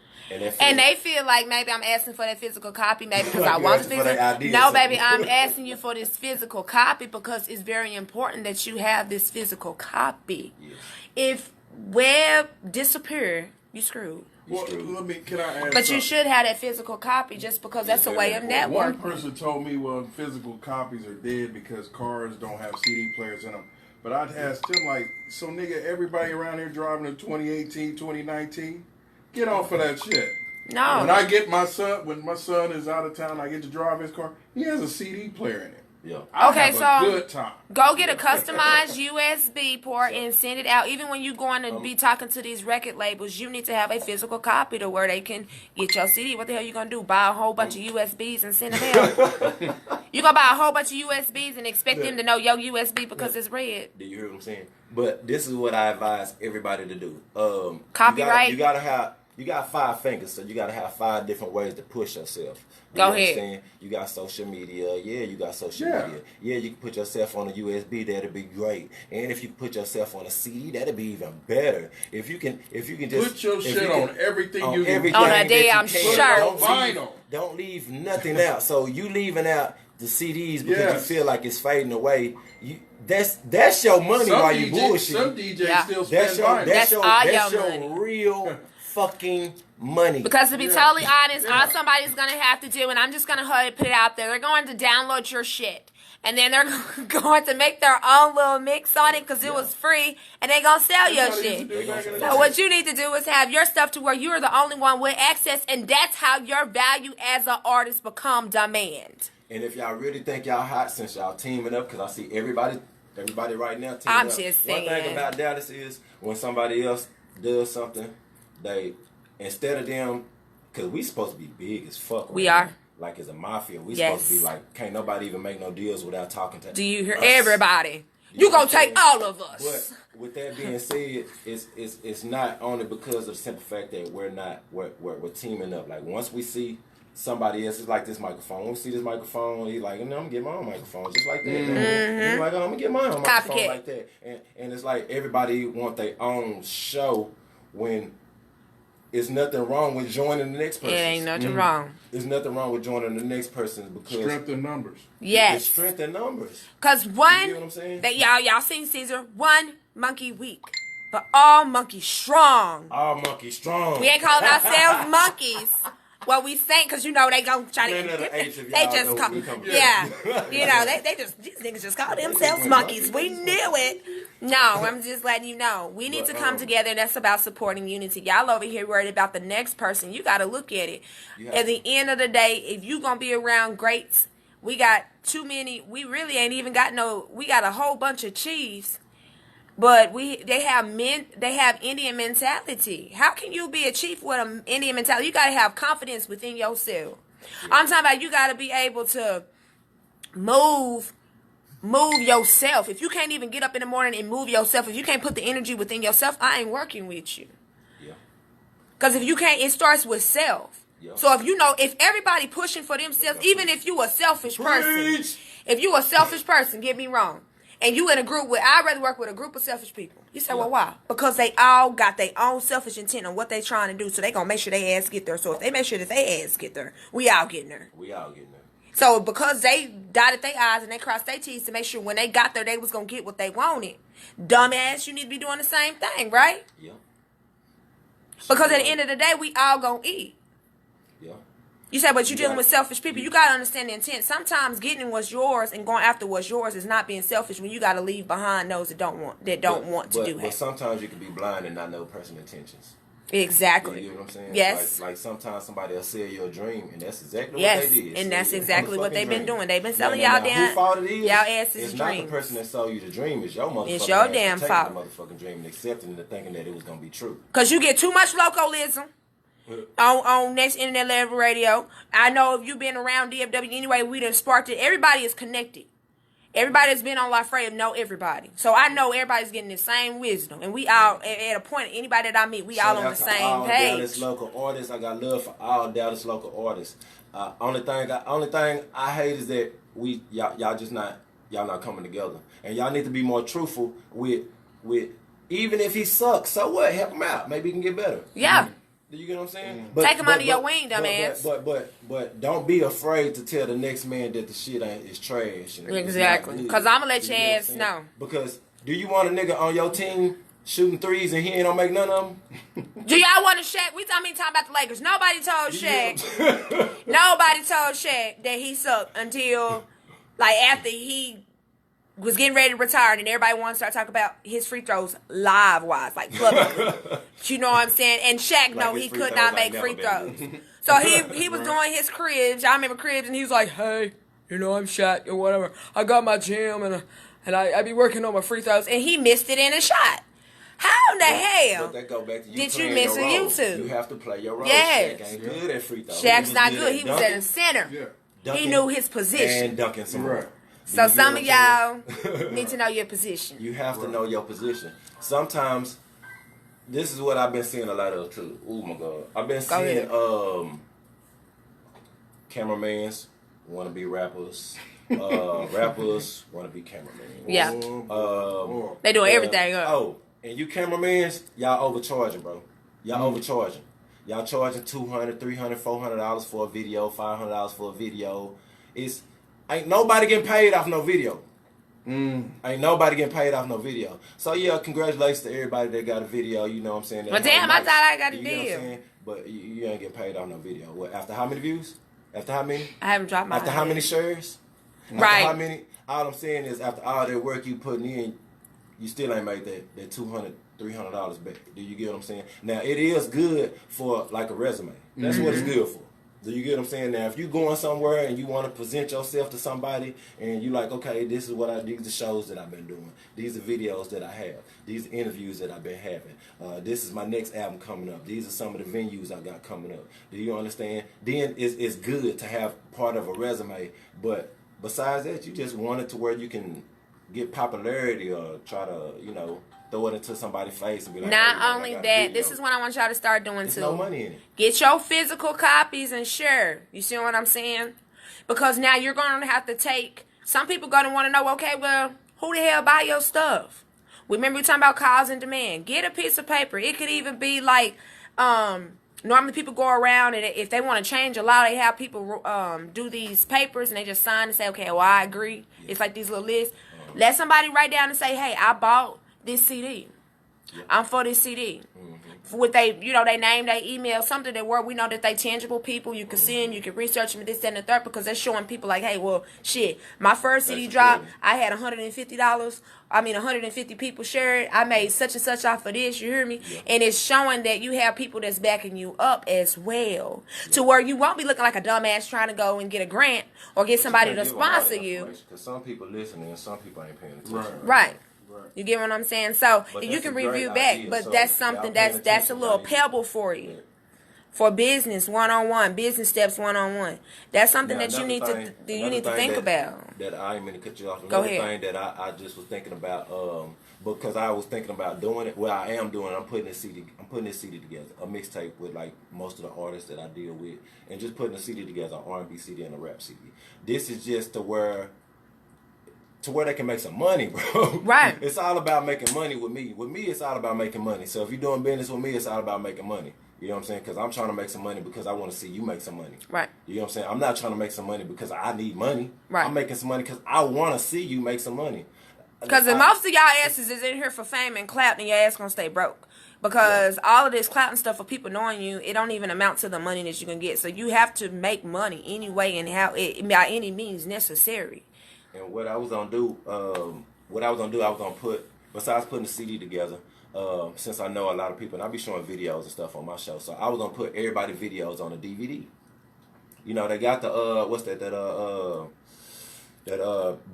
And they feel like maybe I'm asking for that physical copy, maybe because I You want the asking for their physical. ideas, No, so. baby, I'm asking you for this physical copy because it's very important that you have this physical copy. Yes. If web disappear, you screwed. Well, can I ask But something? you should have that physical copy just because that's a way of One networking. person told me, well, physical copies are dead because cars don't have CD players in them. But I'd ask him, like, so nigga, everybody around here driving a 2018, 2019, get off of that shit. No. When I get my son, when my son is out of town, I get to drive his car, he has a CD player in it. Yeah. I Okay, have a so good time. go get a customized USB port and send it out. Even when you're going to be talking to these record labels, you need to have a physical copy to where they can get your CD. What the hell you gonna do? Buy a whole bunch of USBs and send them out? You gonna buy a whole bunch of USBs and expect them to know your USB because it's red? Do you hear what I'm saying? But this is what I advise everybody to do. Copyright. You got 5 fingers, so you gotta have 5 different ways to push yourself. Go know ahead. What I'm saying? You got social media. Yeah, you got social media. Yeah, you can put yourself on a USB. That'd be great. And if you put yourself on a CD, that'd be even better. If you can just Put your shit on everything On a that damn you can. shirt. Don't leave nothing out. So you leaving out the CDs because Yes. you feel like it's fading away. That's your money while you bullshit. Some DJs Yeah. still spend That's your vinyl. That's all that's your your money. real fucking money. Because to be totally honest, all somebody's going to have to do, and I'm just going to put it out there, they're going to download your shit. And then they're going to make their own little mix on it because it was free, and they're going to sell your shit. So what you need to do is have your stuff to where you're the only one with access, and that's how your value as an artist become demand. And if y'all really think y'all hot, since y'all teaming up, because I see everybody right now teaming I'm up. just One thing saying. about Dallas is when somebody else does something, they, instead of them, because we supposed to be big as fuck. We right are. now. Like as a mafia, we Yes. supposed to be like, can't nobody even make no deals without talking to Do you hear us. everybody? You gonna take all of us. But with that being said, it's not only because of the simple fact that we're teaming up. Like once we see somebody else, it's like this microphone. When we see this microphone, he's like, no, I'm gonna get my own microphone, just like that. And he's like, oh, I'm gonna get my own microphone Copycat. like that. And it's like everybody want their own show when it's nothing wrong with joining the next person. It ain't nothing wrong. There's nothing wrong with joining the next person because Strength in numbers. Yes. it's strength in numbers. Cause You one, get what I'm saying? that y'all seen Caesar, one monkey weak, but all monkeys strong. All monkey strong. We ain't calling ourselves monkeys. Well, we think because they gonna try to. Man, that'll H if They y'all just know call, we come yeah. from. They just these niggas just call themselves monkeys. We knew it. No, I'm just letting you know. We need to come together, and that's about supporting unity. Y'all over here worried about the next person. You got to look at it. At the end of the day, if you gonna be around greats, we got too many. We really ain't even got no. We got a whole bunch of chiefs. But they have Indian mentality. How can you be a chief with an Indian mentality? You gotta have confidence within yourself. I'm talking about you gotta be able to move yourself. If you can't even get up in the morning and move yourself, if you can't put the energy within yourself, I ain't working with you. Yeah. Because if you can't, it starts with self. Yeah. So if everybody pushing for themselves, even if you a selfish person, Preach. if you a selfish person, get me wrong. and you in a group with, I'd rather work with a group of selfish people. You say, well, why? Because they all got their own selfish intent on what they trying to do, so they gonna make sure they ass get there. So if they make sure that they ass get there, we all getting there. We all getting there. So because they dotted their I's and they crossed their T's to make sure when they got there, they was gonna get what they wanted. Dumbass, you need to be doing the same thing, right? Yeah. Because at the end of the day, we all gonna eat. Yeah. You said, but you're dealing with selfish people. You gotta understand the intent. Sometimes getting what's yours and going after what's yours is not being selfish when you gotta leave behind those that don't want to do But that. sometimes you can be blind and not know person's intentions. Exactly. You know what I'm saying? Yes. Like sometimes somebody will sell you a dream, and that's exactly Yes, what they did. and that's Sell you a exactly what motherfucking they've been dream. doing. They've been selling Now, y'all damn, whose fault it is? y'all asses It's dreams. not the person that sold you the dream. It's your motherfucking It's your ass damn for taking fault. the motherfucking dream and accepting it and thinking that it was gonna be true. Cause you get too much localism on next internet level radio. I know if you've been around DFW anyway, we done sparked it. Everybody is connected. Everybody that's been on La'FraYah know everybody. So I know everybody's getting the same wisdom. And we all, at a point, anybody that I meet, we all on the same all page. Dallas local artists. I got love for all Dallas local artists. Only thing I hate is that y'all not coming together. And y'all need to be more truthful with even if he sucks, so what? Help him out. Maybe he can get better. Yeah. Do you get what I'm saying? Take him under your wing, dumbass. But don't be afraid to tell the next man that the shit is trash. And Exactly. Because I'm going to let your what I'm ass saying? know. Because do you want a nigga on your team shooting threes and he ain't gonna make none of them? Do y'all want to Shaq? We talking about the Lakers. Nobody told Shaq. Nobody told Shaq that he sucked until, like, after he was getting ready to retire, and everybody wanted to start talking about his free throws live-wise, like publicly. You know what I'm saying? And Shaq, no, he could not make free throws. So he was doing his cribs. I remember cribs, and he was like, hey, you know, I'm Shaq or whatever. I got my gym, and I be working on my free throws. And he missed it in a shot. How in the hell But that go back to you did you playing miss your a role. YouTube? You have to play your role. Yes. Shaq ain't good at free throws. Shaq's He not was good. He was at the dunking, center. Yeah. dunking, He knew his position. And dunking some Right. more. So You get some what of I'm y'all saying? need to know your position. You have to know your position. Sometimes, this is what I've been seeing a lot of too. Oh my God. I've been seeing cameramans want to be rappers. Rappers want to be cameramen. Yeah. They doing Yeah. everything up. Oh, and you cameramans, y'all overcharging, bro. Y'all overcharging. Y'all charging $200, $300, $400 for a video, $500 for a video. Ain't nobody getting paid off no video. Ain't nobody getting paid off no video. So yeah, congratulations to everybody that got a video. You know what I'm saying? Well, damn, I thought I got a You know what I'm deal. saying? But you ain't getting paid off no video. What, after how many views? After how many? I haven't dropped my After how many shares? After Right. how many? All I'm saying is after all that work you putting in, you still ain't made that $200, $300 back. Do you get what I'm saying? Now it is good for like a resume. That's what it's good for. Do you get what I'm saying? Now if you going somewhere and you want to present yourself to somebody and you like, okay, this is what these are shows that I've been doing. These are videos that I have. These are interviews that I've been having. This is my next album coming up. These are some of the venues I got coming up. Do you understand? Then it's good to have part of a resume, but besides that, you just want it to where you can get popularity or try to, throw it into somebody's face and be like, Not hey, man, only I got a that, video. this is what I want y'all to start doing There's too. no money in it. Get your physical copies and share. You see what I'm saying? Because now you're going to have to take. Some people going to want to know. Okay, well, who the hell buy your stuff? Remember we talking about cause and demand. Get a piece of paper. It could even be like. Normally people go around and if they want to change a law, they have people do these papers and they just sign and say, okay, well, I agree. Yeah. It's like these little lists. Let somebody write down and say, hey, I bought this CD. Yeah. I'm for this CD. With they name, they email, something that we know that they tangible people. You can see them, you can research them, this, that, and the third, because they're showing people like, hey, well, shit, my first CD dropped, I had $150. 150 people shared. I made such and such off of this. You hear me? Yeah. And it's showing that you have people that's backing you up as well, to where you won't be looking like a dumbass trying to go and get a grant or get somebody to sponsor you. Because some people listening and some people ain't paying attention. Right. You get what I'm saying? So you can review back, idea. but So that's something that's a little pebble for you. For business 1-on-1, business steps 1-on-1. That's something that you need to think about. That I ain't mean to cut you off. Go ahead. Another thing that I just was thinking about, because I was thinking about doing it. Well, I am doing it. I'm putting this CD together, a mixtape with like most of the artists that I deal with, and just putting a CD together, an R&B CD and a rap CD. This is just to where to where they can make some money, bro. Right. It's all about making money with me. With me, it's all about making money. So if you're doing business with me, it's all about making money. You know what I'm saying? Because I'm trying to make some money because I want to see you make some money. Right. You know what I'm saying? I'm not trying to make some money because I need money. Right. I'm making some money because I want to see you make some money. Because if most of y'all asses is in here for fame and clout, then your ass gonna stay broke. Because all of this clout and stuff for people knowing you, it don't even amount to the money that you can get. So you have to make money anyway and how it by any means necessary. And what I was gonna do, I was gonna put, besides putting the CD together, since I know a lot of people, and I be showing videos and stuff on my show, so I was gonna put everybody videos on a DVD. You know, they got the what's that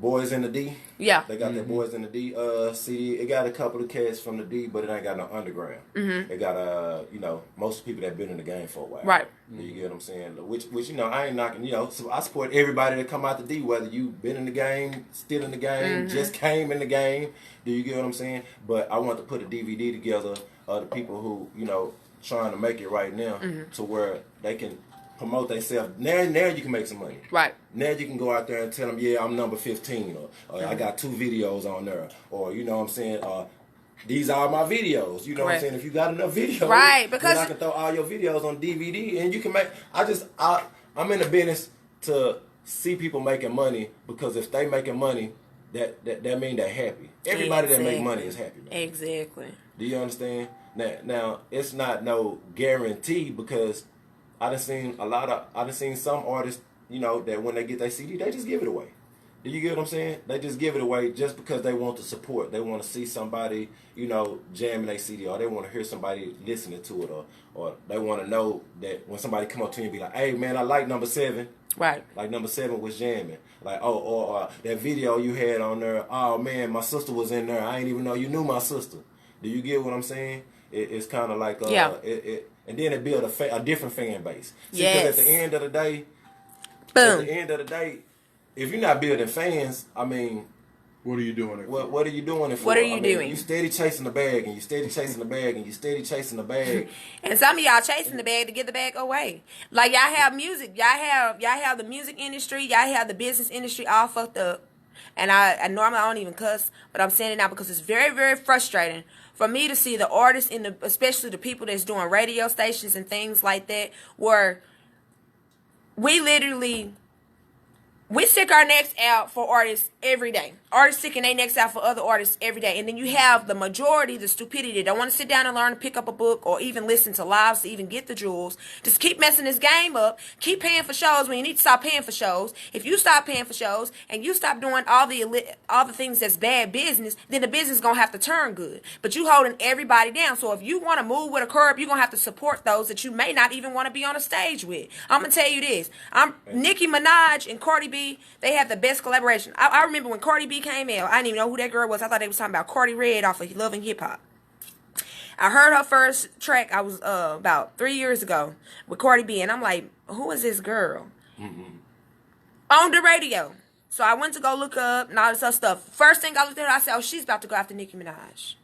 Boys in the D. Yeah. They got that Boys in the D CD. It got a couple of cats from the D, but it ain't got no underground. It got you know, most people that been in the game for a while. Right. You get what I'm saying? Which you know, I ain't knocking. You know, so I support everybody that come out the D, whether you been in the game, still in the game, just came in the game. Do you get what I'm saying? But I want to put a DVD together of the people who, you know, trying to make it right now to where they can promote themselves. Now you can make some money. Right. Now you can go out there and tell them, yeah, I'm number 15, or I got 2 videos on there, or you know what I'm saying, these are my videos. You know what I'm saying? If you got enough videos, right, because then I can throw all your videos on DVD, and you can make. I'm in the business to see people making money, because if they making money, that mean they're happy. Everybody that make money is happy, man. Exactly. Do you understand? Now it's not no guarantee, because I done seen some artists, you know, that when they get their CD, they just give it away. Do you get what I'm saying? They just give it away just because they want the support. They want to see somebody, you know, jamming their CD, or they want to hear somebody listening to it, or they want to know that when somebody come up to you and be like, hey, man, I like number 7. Right. Like number 7 was jamming. Like, or that video you had on there, oh, man, my sister was in there. I ain't even know you knew my sister. Do you get what I'm saying? It's kind of like, and then it build a different fan base. See, because at the end of the day, if you're not building fans, I mean, what are you doing it for? What are you doing it for? What are you doing? You steady chasing the bag, and you steady chasing the bag, and you steady chasing the bag. And some of y'all chasing the bag to get the bag away. Like y'all have music, y'all have the music industry, y'all have the business industry all fucked up. And I normally I don't even cuss, but I'm saying it now because it's very, very frustrating for me to see the artists especially the people that's doing radio stations and things like that, where we stick our necks out for artists every day. Artists sticking their necks out for other artists every day. And then you have the majority, the stupidity, don't want to sit down and learn to pick up a book or even listen to lives to even get the jewels. Just keep messing this game up. Keep paying for shows when you need to stop paying for shows. If you stop paying for shows and you stop doing all the things that's bad business, then the business is going to have to turn good. But you holding everybody down. So if you want to move with a curb, you're going to have to support those that you may not even want to be on a stage with. I'm going to tell you this. Nicki Minaj and Cardi B, they have the best collaboration. I remember when Cardi B came out, I didn't even know who that girl was. I thought they was talking about Cardi Red off of Love and Hip Hop. I heard her first track, I was about 3 years ago with Cardi B, and I'm like, who is this girl? On the radio. So I went to go look up and all this other stuff. First thing I looked at her, I said, oh, she's about to go after Nicki Minaj.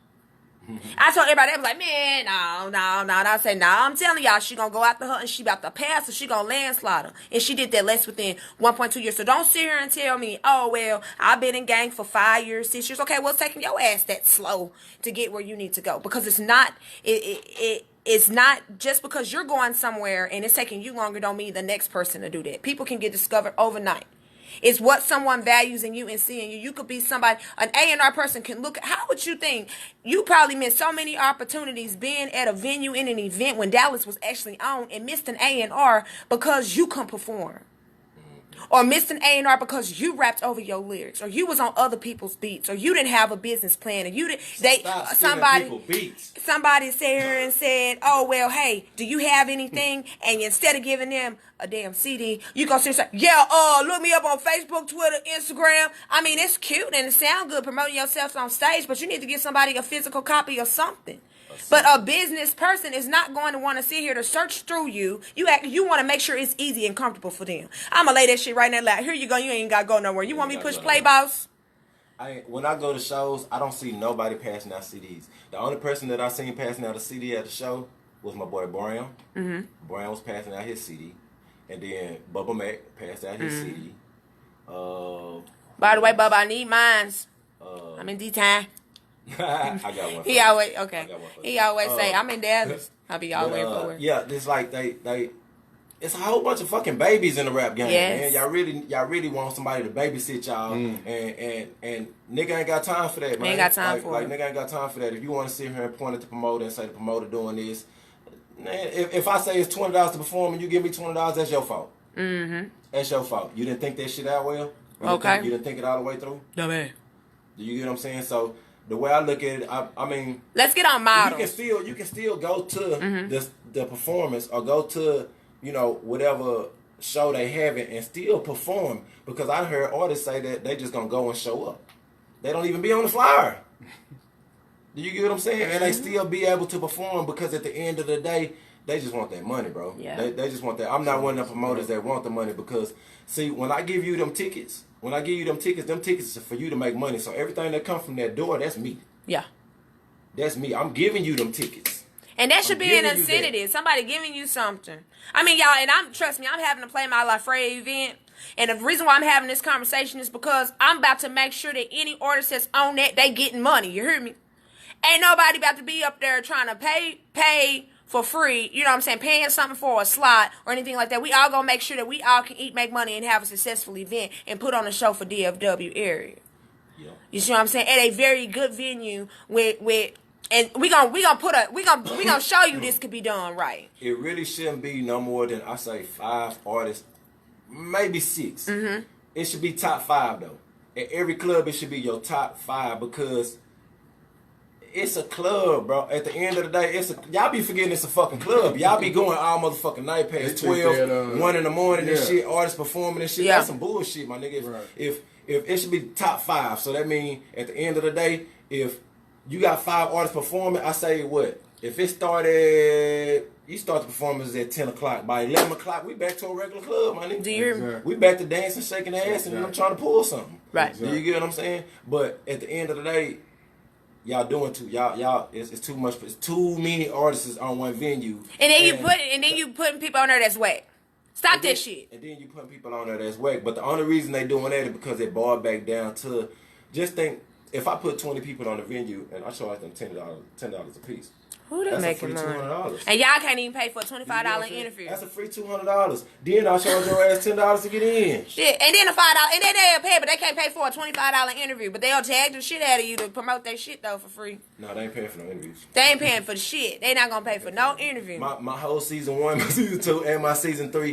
I told everybody, I was like, man, no. And I said, no, I'm telling y'all, she gonna go after her and she about to pass her. She gonna landslide her. And she did that less within 1.2 years. So don't sit here and tell me, oh, well, I've been in gang for 5 years, 6 years. Okay, well, it's taking your ass that slow to get where you need to go. Because it's not, it's not just because you're going somewhere and it's taking you longer don't mean the next person to do that. People can get discovered overnight. It's what someone values in you and seeing you. You could be somebody, an A&R person can look. How would you think? You probably missed so many opportunities being at a venue in an event when Dallas was actually on and missed an A&R because you couldn't perform. Or missed an A&R because you rapped over your lyrics, or you was on other people's beats, or you didn't have a business plan, or you didn't. Somebody sat here and said, "Oh well, hey, do you have anything?" And instead of giving them a damn CD, you go sit and say, "Yeah, look me up on Facebook, Twitter, Instagram." I mean, it's cute and it sounds good promoting yourself on stage, but you need to give somebody a physical copy of something. But a business person is not going to want to sit here to search through you. You want to make sure it's easy and comfortable for them. I'm going to lay that shit right in that lap. Here you go. You ain't got to go nowhere. You want me to push play, boss? When I go to shows, I don't see nobody passing out CDs. The only person that I seen passing out a CD at the show was my boy Brown. Brown was passing out his CD. And then Bubba Mac passed out his CD. By the way, Bubba, I need mines. I'm in D-Time. I got one. He always, okay. I got one for He you. always say, I'm in Dallas. I'll be all the way forward. Yeah, it's like they it's a whole bunch of fucking babies in the rap game, Yes. man. Y'all really want somebody to babysit y'all, and nigga ain't got time for that, man. Ain't got time for like it. nigga ain't got time for that. If you want to sit here and point at the promoter and say the promoter doing this, man, if I say it's $20 to perform and you give me $20, that's your fault. Mm-hmm. That's your fault. You didn't think that shit out well. You didn't think it all the way through. No man. Do you get what I'm saying? So the way I look at it, I mean, Let's get on models. you can still go to the performance or go to, you know, whatever show they have it and still perform, because I heard artists say that they just gonna go and show up. They don't even be on the flyer. Do you get what I'm saying? And they still be able to perform, because at the end of the day, they just want that money, bro. Yeah. They just want that. I'm not one of the promoters that want the money, because see, when I give you them tickets, them tickets are for you to make money. So everything that comes from that door, that's me. Yeah. That's me. I'm giving you them tickets. And that should be an giving you that. incentive. Somebody giving you something. I mean, y'all, and trust me, I'm having to play my La'FraYah event. And the reason why I'm having this conversation is because I'm about to make sure that any artist that's on that, they getting money. You hear me? Ain't nobody about to be up there trying to pay for free, you know what I'm saying, paying something for a slot or anything like that. We all gonna make sure that we all can eat, make money, and have a successful event and put on a show for DFW area. Yeah. You see what I'm saying? At a very good venue with and we gonna show you this could be done right. It really shouldn't be no more than, I say, 5 artists, maybe 6. Mm-hmm. It should be top 5 though. At every club, it should be your top 5, because it's a club, bro. At the end of the day, y'all be forgetting it's a fucking club. Y'all be going all motherfucking night past 12, 1 in the morning and shit, artists performing and shit. Yeah. That's some bullshit, my nigga. If it should be top 5, so that means at the end of the day, if you got 5 artists performing, I say what? If it started, you start the performance at 10 o'clock. By 11 o'clock, we back to a regular club, my nigga. Do you hear me? We back to dancing, shaking ass, and I'm trying to pull something. Right. Do you get what I'm saying? But at the end of the day, y'all doing too. Y'all, it's too much. It's too many artists on one venue. And then you putting people on there that's whack. Stop that shit. And then you putting people on there that's whack. But the only reason they doing that is because they boiled back down to, just think, if I put 20 people on the venue and I charge them $10 a piece. Who they That's making a free money? $200. And y'all can't even pay for a $25 interview. That's a free $200. Then I charge your ass $10 to get in. Shit, and then a $5, and then they'll pay, but they can't pay for a $25 interview. But they'll tag the shit out of you to promote their shit though for free. No, they ain't paying for no interviews. They ain't paying for the shit. They not gonna pay for no interview. My whole season 1, my season 2, and my season 3,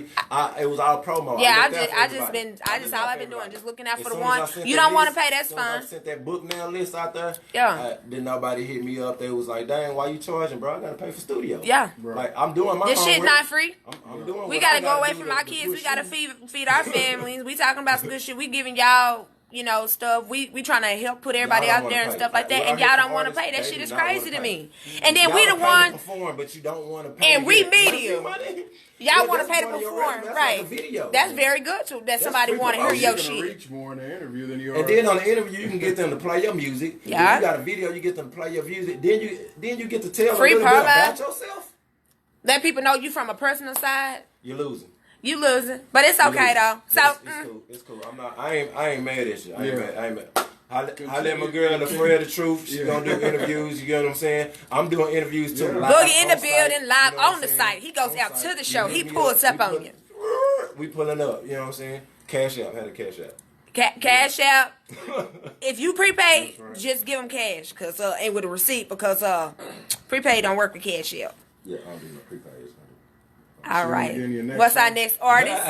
it was all promo. Yeah, all I've been doing, just looking out for the one. You don't want to pay, that's fine. I sent that book now list out there. Yeah. Then nobody hit me up. They was like, dang, why you charging, bro? I gotta pay for studio. Yeah. Like, I'm doing my This shit not free. I'm doing We what gotta I go away do from to- our to kids. push We gotta you. feed our families. We talking about some good shit. We giving y'all, you know, stuff. We trying to help put everybody Y'all out don't there wanna and pay. stuff like that. What And I hear y'all from don't want to artists, pay. That they shit do is not wanna crazy to pay. me. And then Y'all we the pay to one. perform, but you don't want to pay. And we to get media. money. Y'all Yeah, want to that's pay to part of your perform, resume. That's right? like a video. That's very good too. That somebody free want to hear promotion. your You're gonna shit. reach more in the interview than you are. And then on the interview, you can get them to play your music. Yeah. If you got a video, you get them to play your music. Then you get to tell Free a little bit promo. about yourself. Let people know you from a personal side. You're losing. You losing, but it's okay though. So It's cool. It's cool. I ain't mad at you. I ain't mad. I let my Continue. girl La'FraYah the truth. She gonna do interviews. You get what I'm saying? I'm doing interviews too. Yeah. Live Boogie in the on building, site, live you know what on I'm the saying? site. He goes On out site. to the show. You He hit me pulls up on pull- you. We pulling up. You know what I'm saying? Cash out. Had a cash out. Cash out. If you prepaid, That's right. just give them cash, cause and with a receipt, because prepaid don't work with cash out. Yeah, I don't do no prepays. All So right. then your next What's our one? next artist?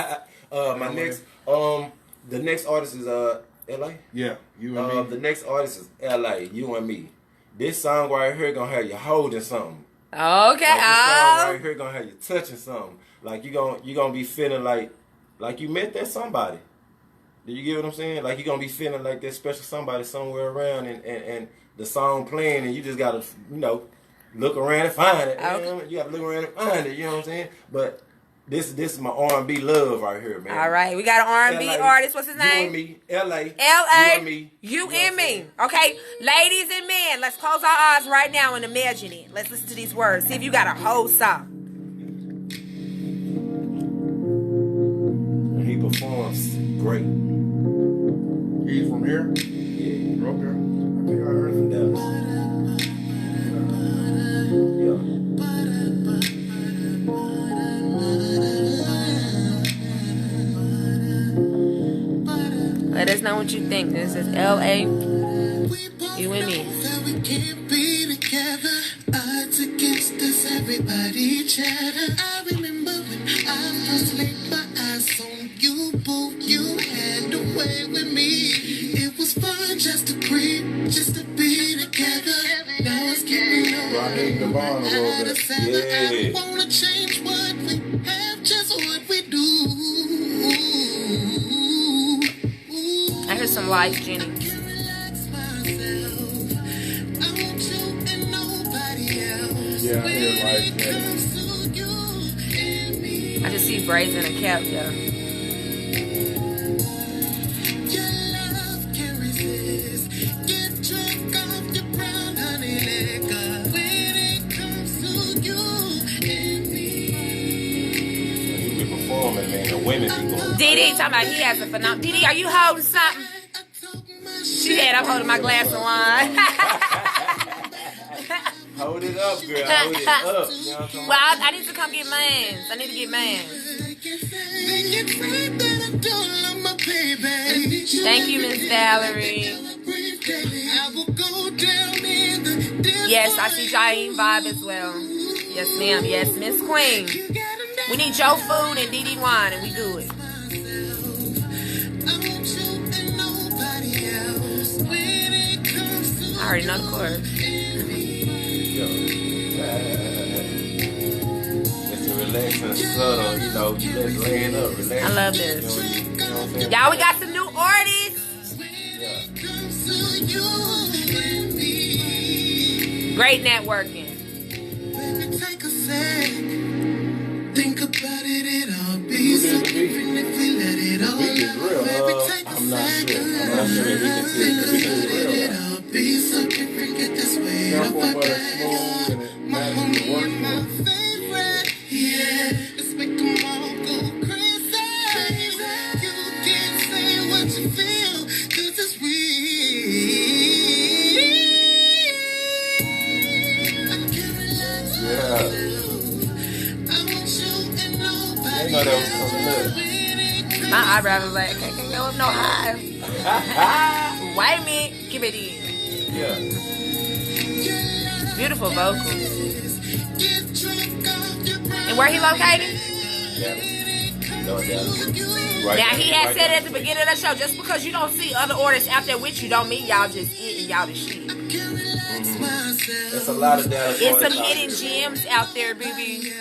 My next the next artist is LA. Yeah, you and The me. next artist is LA. You and me. This song right here gonna have you holding something. Okay. Like, this song Oh. right here gonna have you touching something. Like you gonna be feeling like you met that somebody. Do you get what I'm saying? Like you gonna be feeling like that special somebody somewhere around, and the song playing, and you just gotta look around and find it. Okay. You know? You gotta look around and find it. You know what I'm saying? But this is my R&B love right here, man. All right. We got an R&B LA, artist. What's his You and name? me, LA. You L.A. and me. You know what and I'm me. saying? Okay, ladies and men, let's close our eyes right now and imagine it. Let's listen to these words. See if you got a whole song. He performs great. He's from here? Yeah. Okay. I think I heard him. Dallas. Yeah. Let us know what you think. This is LA. You and me. We can't be together. Odds against us, everybody chatter. I remember when I first laid my eyes on you, boo. You had a way with me. It was fun just to breathe, just to be together. Now it's getting Raheem Devon a little bit. Yeah. I wanna change what we have, just what we do. I hear some Life Jennings. Yeah, I hear Life Jennings. I just see braids in a cap, though. You be performing, man. The women be going. Didi talking about he has a phenomenon. Didi, are you holding something? She said I'm holding my glass of wine. Hold it up, girl. Hold it up. You know what I'm talking Well, I need to come get mans. I need to get mans. Thank you, Miss Valerie. Yes, I see Jaime vibe as well. Yes, ma'am. Yes, Miss Queen. We need Joe Food and Didi Wine, and we good. I already know the chorus. It's a relaxing, subtle, you know, you just laying up, relaxing. I love this. You know what I'm saying? Y'all, we got some new artists. Great networking. Take a sec. Think about it, it'll be Who did the so beat? different if we let it all The beat is out. real. Baby, take a I'm not sec. sure. I'm not sure if we can see it. The beat is real. It'll be so different, get this way Sample, off but our it's smooth and it my matches the homie and my work. favorite. Yeah, let's make them all go crazy. You can't say what you feel, 'cause it's real. I can't relax Yeah. myself. I want you and nobody They know that was coming up. My eyebrows was like, I can't go up no higher. Wait a minute. Give it in. Yeah. Beautiful vocals. And where he located? Dallas. No, Dallas. Right Now, there, he had right said there. at the beginning of the show, just because you don't see other artists out there with you, don't mean y'all just it and y'all the shit. There's a lot of Dallas. There's some artists out hidden there. gems out there, baby.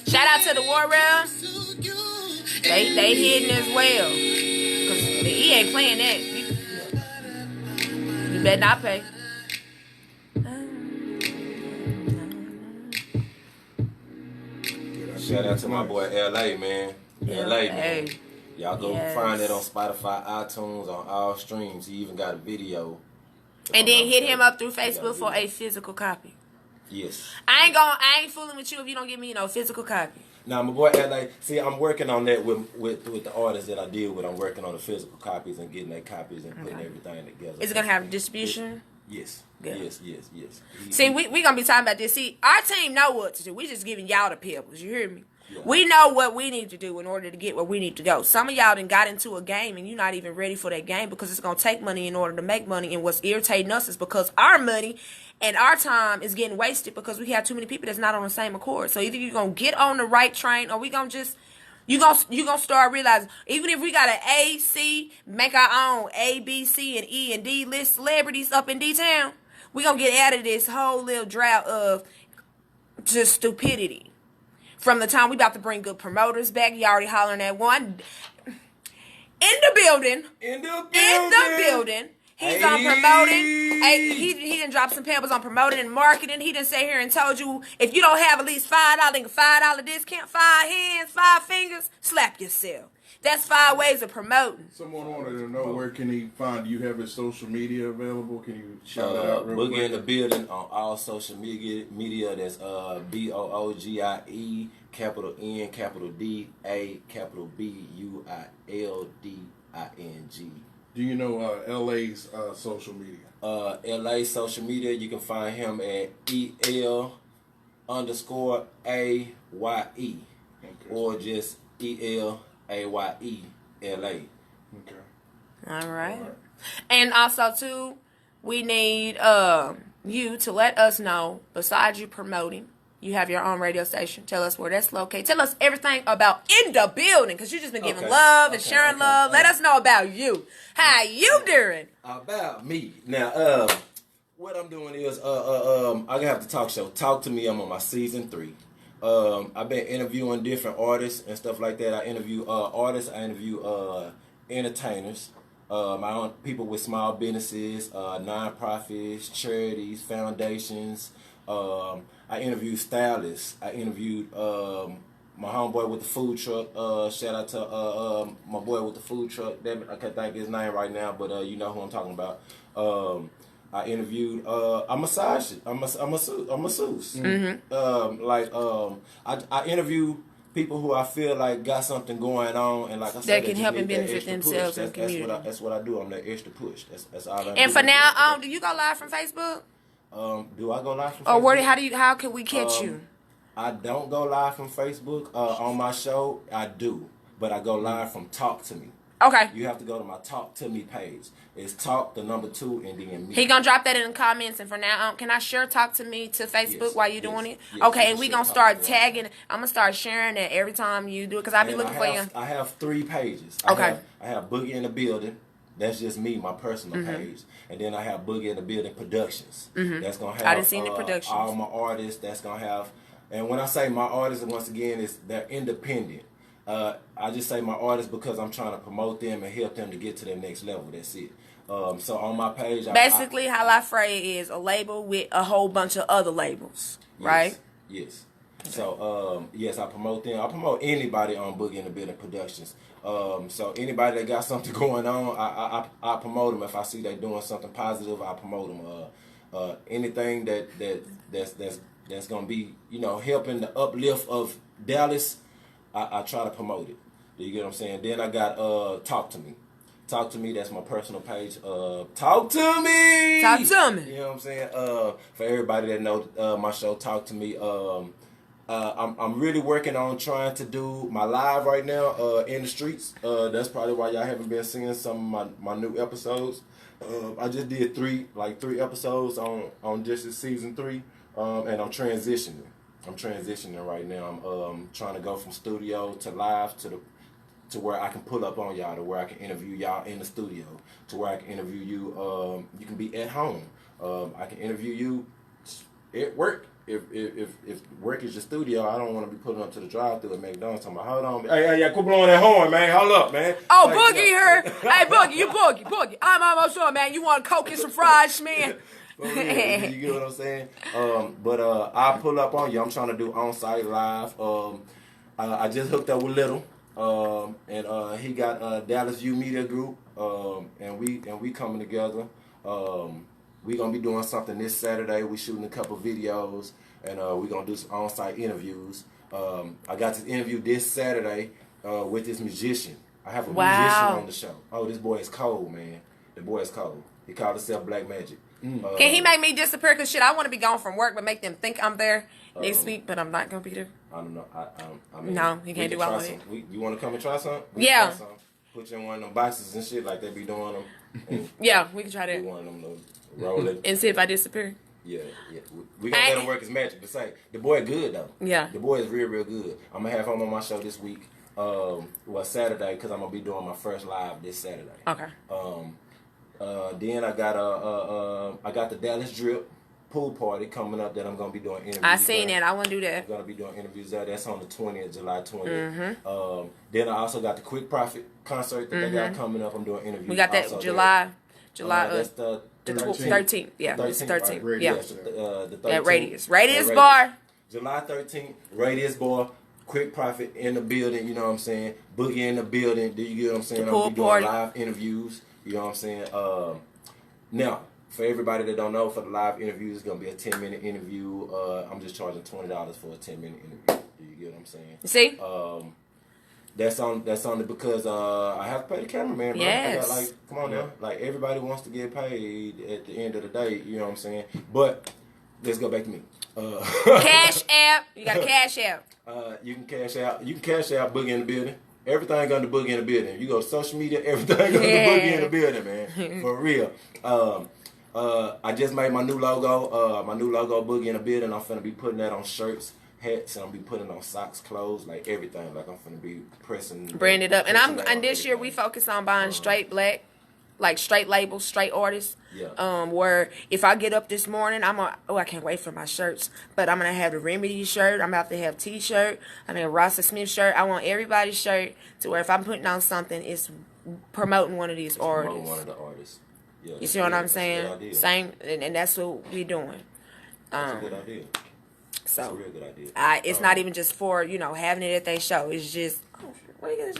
Shout out to the Warrior. They hidden as well. Because he ain't playing that. You better not pay. Shout out to my boy LA, man. LA, man. Hey. Y'all go Yes. find that on Spotify, iTunes, on all streams. He even got a video. And then hit him up through Facebook for a physical copy. Yes. I ain't fooling with you if you don't give me no physical copy. Now, my boy LA, see, I'm working on that with the artists that I deal with. I'm working on the physical copies and getting their copies and putting everything together. Is it gonna have distribution? Yes. Good. Yes. See, we gonna be talking about this. See, our team know what to do. We just giving y'all the pebbles. You hear me? Yeah. We know what we need to do in order to get where we need to go. Some of y'all done got into a game and you're not even ready for that game because it's gonna take money in order to make money. And what's irritating us is because our money and our time is getting wasted because we have too many people that's not on the same accord. So either you're gonna get on the right train or we gonna just you gonna start realizing even if we got an A, C, make our own A, B, C, and E and D list celebrities up in D town, we gonna get out of this whole little drought of just stupidity. From the time we about to bring good promoters back, you already hollering at one in the building. In the building. He's on promoting. Hey, he done dropped some pebbles on promoting and marketing. He done sat here and told you if you don't have at least $5 discount, 5 hands, 5 fingers, slap yourself. That's 5 ways of promoting. Someone wanted to know where can he find. Do you have his social media available? Can you shout it out real Boogie quick? in the building on all social media. That's BOOGIE, capital N, capital D, A, capital B, UILDING. Do you know LA's social media? LA social media, you can find him at EL_AYE or just ELAYELA. Okay. All right. And also, too, we need you to let us know, besides you promoting, you have your own radio station. Tell us where that's located. Tell us everything about in the building, because you just been giving love and sharing love. Let us know about you. How you doing? About me. Now, what I'm doing is I have the talk show. Talk to Me. I'm on my season 3. I've been interviewing different artists and stuff like that. I interview artists. I interview entertainers. I own people with small businesses, nonprofits, charities, foundations. I interviewed stylists. I interviewed my homeboy with the food truck. Shout out to my boy with the food truck. I can't think of his name right now, but you know who I'm talking about. I interviewed a masseuse. I interview people who I feel like got something going on, and like I said, that can help and benefit themselves and community. That's what I do. I'm that extra push. That's all I do. And for now, do you go live from Facebook? Do I go live from Facebook? Or how can we catch you? I don't go live from Facebook. On my show, I do. But I go live from Talk to Me. Okay. You have to go to my Talk to Me page. It's Talk, the number 2, and then me. He gonna drop that in the comments, and for now, can I share Talk to Me to Facebook while you doing it? Yes, okay, and we gonna start tagging. I'm gonna start sharing it every time you do it, because I be looking for you. I have 3 pages. Okay. I have Boogie in the Building. That's just me, my personal page. And then I have Boogie in the Building Productions. That's going to have I done seen the productions. All my artists. That's going to have, and when I say my artists, once again, they're independent. I just say my artists because I'm trying to promote them and help them to get to their next level. That's it. So on my page, basically, how La'FraYah is a label with a whole bunch of other labels, right? Yes. So, yes, I promote them. I promote anybody on Boogie in the Building Productions. So anybody that got something going on, I promote them. If I see they doing something positive, I promote them. Anything that's gonna be, helping the uplift of Dallas, I try to promote it. You get what I'm saying? Then I got Talk to Me. Talk to Me, that's my personal page. Talk to me. Talk to me. You know what I'm saying? For everybody that know my show, Talk to Me. I'm really working on trying to do my live right now in the streets. That's probably why y'all haven't been seeing some of my new episodes. I just did 3 episodes on just this season 3, and I'm transitioning. I'm transitioning right now. I'm trying to go from studio to live to where I can pull up on y'all, to where I can interview y'all in the studio, to where I can interview you. You can be at home. I can interview you at work. If work is your studio, I don't want to be pulling up to the drive-thru at McDonald's. I'm like, hold on, hey, quit blowing that horn, man. Hold up, man. Oh, like, Boogie here. Hey, Boogie, you Boogie. I'm almost sure, man. You want Coke and some fries, man? You get what I'm saying? But I'll pull up on you. I'm trying to do on-site live. I just hooked up with Little, and he got Dallas View Media Group, and we coming together. We're going to be doing something this Saturday. We're shooting a couple videos, and we're going to do some on-site interviews. I got this interview this Saturday with this musician. I have a musician on the show. Oh, this boy is cold, man. The boy is cold. He called himself Black Magic. Can he make me disappear? Because, shit, I want to be gone from work, but make them think I'm there next week, but I'm not going to be there. I don't know. I mean, no, he can't do all of it. You want to come and try something? Yeah. Put you in one of them boxes and shit like they be doing them. Yeah, we can try that. One of them roll it. And see if I disappear. Yeah. We gonna let him work his magic. But say, the boy good though. Yeah. The boy is real good. I'm gonna have him on my show this week. Saturday, because I'm gonna be doing my first live this Saturday. Okay. Then I got the Dallas Drip pool party coming up that I'm gonna be doing interviews. I seen it. I want to do that. I'm gonna be doing interviews there. That's on the 20th, July 20th. Then I also got the Quick Profit concert that they got coming up. I'm doing interviews. We got that July. That's the 13th. Yeah, 13th. Right? Yeah. The 13th. At Radius Bar. July 13th, Radius Bar. Quick Profit in the building. You know what I'm saying? Boogie in the building. Do you get what I'm saying? I'm gonna be doing live interviews. You know what I'm saying? Now, for everybody that don't know, for the live interviews, it's going to be a 10-minute interview. I'm just charging $20 for a 10-minute interview. You get what I'm saying? You see? That's only because I have to pay the cameraman, bro. Yes. I got, like, come on now. Like, everybody wants to get paid at the end of the day, you know what I'm saying? But let's go back to me. Cash app. You got a cash app. You can cash out Boogie in the building. Everything under Boogie in the building. You go to social media, everything under Boogie in the building, man. For real. I just made my new logo. My new logo, Boogie in the building. I'm finna be putting that on shirts, hats, and I'm be putting it on socks, clothes, like everything. Like I'm finna be pressing, Branded up. And this year everything. we focus on buying straight black, like straight labels, straight artists. Yeah. Where if I get up this morning, I can't wait for my shirts. But I'm gonna have the Remedy shirt. I'm about to have T-shirt. I mean, a Rasta Smith shirt. I want everybody's shirt to where if I'm putting on something, it's promoting one of these artists. Promoting one of the artists. Yeah, You see what I'm saying? That's a good idea. Same, and that's what we're doing. That's a good idea. That's a So real good idea. it's not even just for having it at their show. It's just what are you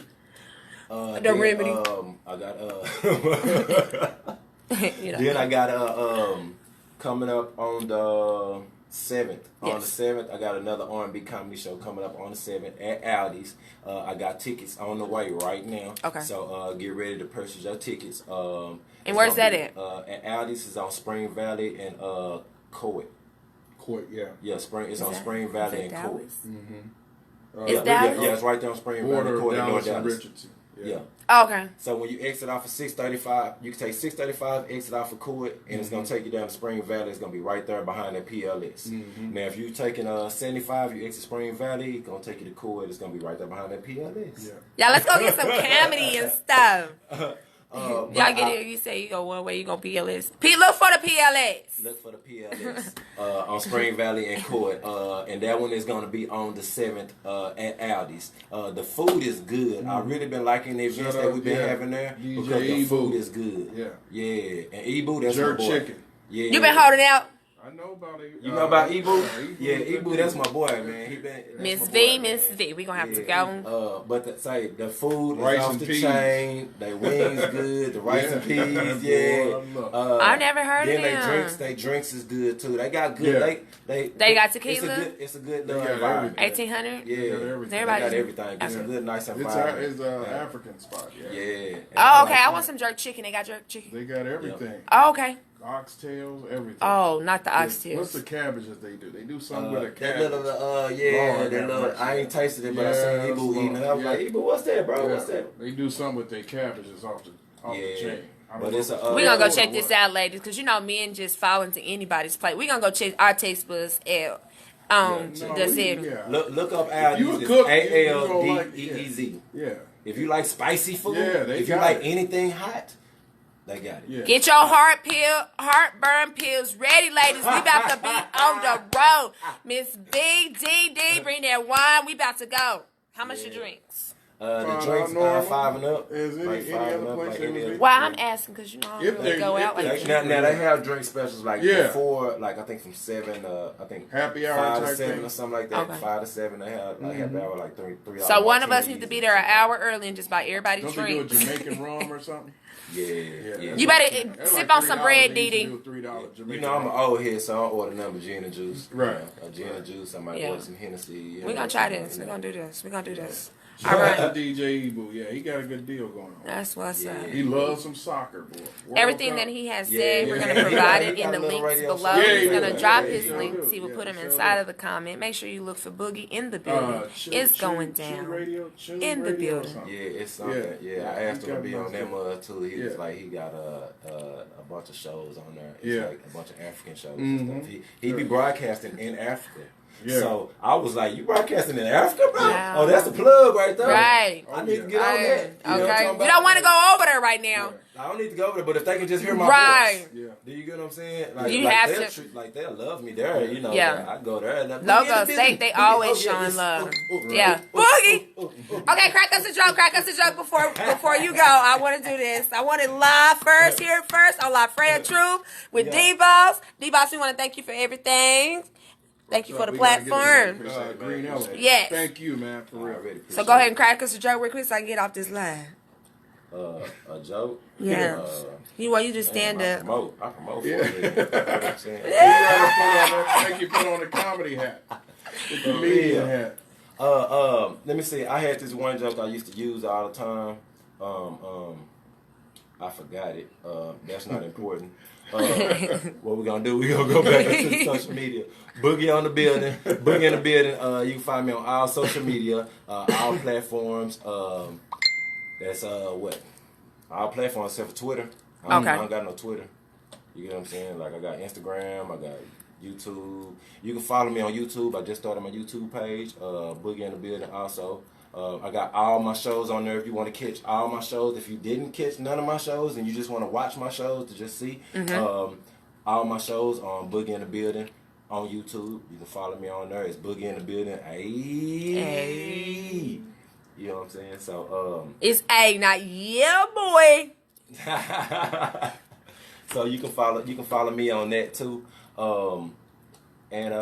gonna The Remedy. I got Then I got coming up on the 7th. On the Yes. 7th, I got another R&B comedy show coming up on the 7th at Aldi's. I got tickets on the way right now. Okay. So get ready to purchase your tickets. And where's that at? At Aldi's is on Spring Valley and Coed. Court, yeah. Yeah, it's on Spring Valley and Coed. It's Dallas? Yeah, it's right there on Spring Valley Border and of Coed in North Dallas and Dallas. Richardson. Yeah. Oh, okay. So when you exit off of 635, you can take 635, exit off of Coed, and it's gonna take you down to Spring Valley. It's gonna be right there behind that PLS. Now, if you're taking 75, you exit Spring Valley, it's gonna take you to Coed. It's gonna be right there behind that PLS. Yeah. Yeah, let's go get some comedy and stuff. But Y'all get here. You say you go one way, you go PLS. Look for the PLS. Look for the PLS on Spring Valley and Coed, and that one is going to be on the 7th at Aldi's. The food is good. I've really been liking the events that we've been having there DJ because the food Ebu. is good. Yeah. Yeah, and Ebu, that's Jerk my boy. chicken. Yeah, You been holding out. I know about it. You know about Ebu? Yeah, Ebu, Ebu, that's my boy, man. That's Miss my boy, V, man. Miss V. We gonna have to Yeah, go. but the food Rice is off and the peas. chain. They wings good. The rice and peas, Boy, yeah. I never heard of then them. They drinks is good too. They got good. Yeah. They got tequila? It's a good They little got environment. everything. 1800. Yeah, They got everything. They Everybody- got everything. It's a Yeah. good, nice It's environment. an African spot, yeah. Yeah. Oh, okay. I want some jerk chicken. They got jerk chicken. They got everything. Oh, okay. Oxtails, everything. Oh, not the What's oxtails. the cabbages they do? They do something with a That cabbage. little, Lord that have little. mercy. I ain't tasted it, but I Yeah, seen Ebu that's eating it. I was yeah. like, Ebu, what's that, bro? Yeah. What's that? They do something with their cabbages off the Yeah. chain. I don't But know it's if a, We gonna go cold check or this what. out, ladies, because men just fall into anybody's plate. We gonna go check our taste buds out. No, That's we- it. yeah. Look up If you a Aldi's. cook, It's you gonna like- ALDEEZ. Yeah. If you like spicy food, Yeah, they if you got like it. anything hot, they got it. Yeah. Get your heartburn pills ready, ladies. We about to be on the road. Miss BDD, bring that wine. We about to go. How much your drinks? The drinks normal. 5 and up. Is any five other and up, place like they any was other- at? Well, I'm asking because I don't If really they- go if out they- like Now, that. they have drink specials like Yeah. before, like I think from 7 to I think Happy hour 5 to type 7 thing. or something like that. Okay. 5 to 7 they have like happy hour like three. So one of us needs to be there an hour early and just buy everybody's Don't they do a drinks. Jamaican rum or something? Yeah. that's You better like- that's sip like on some $3. bread, They used to Dee Dee. do $3 Jamaican You know I'm an rum. old head, so I order number gin and juice. Right. A gin and juice. I might Yeah. order some Hennessy. you We're know, gonna try something, this. you We're know. gonna do this. We're gonna do this. Shout All out to right. DJ Ebu. Yeah, he got a good deal going on. That's what's up. He loves some soccer, boy. World Everything Cup. that he has Yeah, said, we're yeah. going to provide it He in got the a little links radio below. show. Yeah, He's he going to do. drop Yeah, his he sure links. do. He will Yeah, put them he sure inside do. of the comment. Make sure you look for Boogie in the building. It's going down. In the building. Yeah, it's something. Yeah, I asked him to be on that mug too. He was Yeah. like, he got a bunch of shows on there. It's Yeah. like a bunch of African shows and stuff. He be broadcasting in Africa. Yeah. So I was like, you broadcasting in Africa, bro? Wow. Oh, that's a plug right there. Right. I need to get on Right. that. You know what I'm Okay. talking We about? don't want to go over there right now. I don't need to go over there, but if they can just hear my Right. voice, Yeah. do you get what I'm saying? Like, You like have they'll to- treat, like they'll love me there, you know. Yeah. I go there. And Logos, they always showing love. Yeah. Boogie. Okay, crack us a joke. Crack us a joke before you go. I want to do this. I want it live first. Hear it first on La'FraYah Truth with Yeah. D-Boss. D-Boss, we want to thank you for everything. Thank you for the We gotta get platform. this, Green Elephant. Yes. Thank you, man, for real. So go ahead and crack us a joke real quick so I can get off this line. A joke. Yeah. You just stand I up. promote for Yeah. it. You know what I'm saying? You gotta put on that, thank you, put on the comedy hat. The comedian hat. Let me see. I had this one joke I used to use all the time. I forgot it. That's not important. What we gonna do? We gonna go back into social media. Boogie on the building. Boogie in the building. You can find me on all social media, all platforms. That's what? All platforms except for Twitter. I don't got no Twitter. You get what I'm saying? Like I got Instagram. I got YouTube. You can follow me on YouTube. I just started my YouTube page. Boogie in the building also. I got all my shows on there if you want to catch all my shows. If you didn't catch none of my shows and you just want to watch my shows to just see all my shows on Boogie in the Building on YouTube. You can follow me on there. It's Boogie in the Building. Ayy. You know what I'm saying? So it's A, not yeah, boy. So you can follow me on that too. And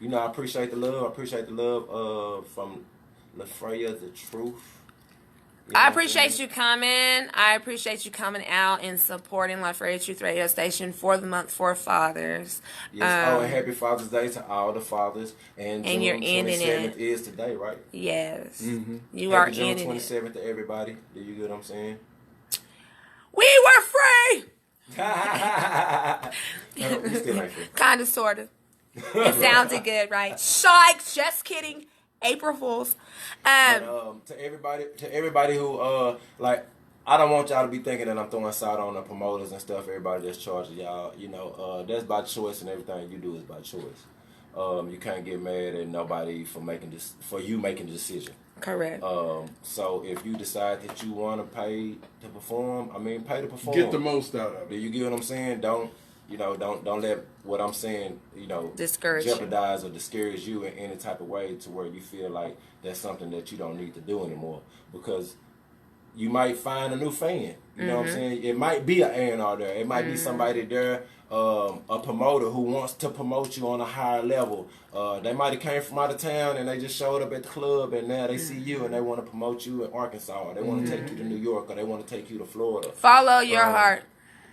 you know, I appreciate the love. I appreciate the love from La'FraYah, the truth. You know I appreciate you coming. I appreciate you coming out and supporting La'FraYah Truth Radio Station for the month for fathers. Yes. And happy Father's Day to all the fathers. And June you're ending 27th is today, right? Yes. Mm-hmm. You happy are June ending 27th it. to everybody. Do you get what I'm saying? We were free. We still ain't free. Kind of, sort of. It sounded good, right? Shikes. Just kidding. April Fools. To everybody who like, I don't want y'all to be thinking that I'm throwing side on the promoters and stuff. Everybody that's charging y'all, you know, that's by choice, and everything you do is by choice. You can't get mad at nobody for making the decision. Correct. So if you decide that you want to pay to perform, I mean, pay to perform. Get the most out of Do it. you get what I'm saying? Don't let what I'm saying, discourage jeopardize or discourage you in any type of way to where you feel like that's something that you don't need to do anymore, because you might find a new fan. You know what I'm saying? It might be an A&R there. It might be somebody there, a promoter who wants to promote you on a higher level. They might have came from out of town and they just showed up at the club, and now they see you and they want to promote you in Arkansas, or they want to take you to New York, or they want to take you to Florida. Follow your heart.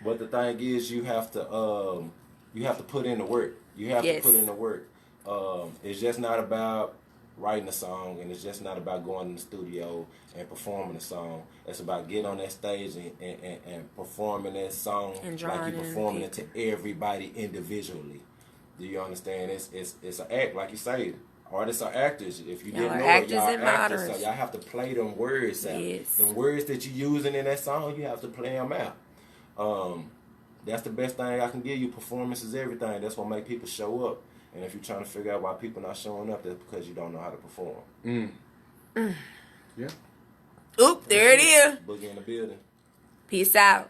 But the thing is, you have to put in the work. You have to put in the work. It's just not about writing a song, and it's just not about going in the studio and performing a song. It's about getting on that stage and performing that song and like you're performing it to everybody individually. Do you understand? It's an act, like you say. Artists are actors. If you didn't know it, y'all are actors. So y'all have to play them words out. Yes. The words that you're using in that song, you have to play them out. That's the best thing I can give you. Performance is everything. That's what make people show up. And if you're trying to figure out why people not showing up, that's because you don't know how to perform. Yeah. Oop, there it is. Boogie in the building. Peace out.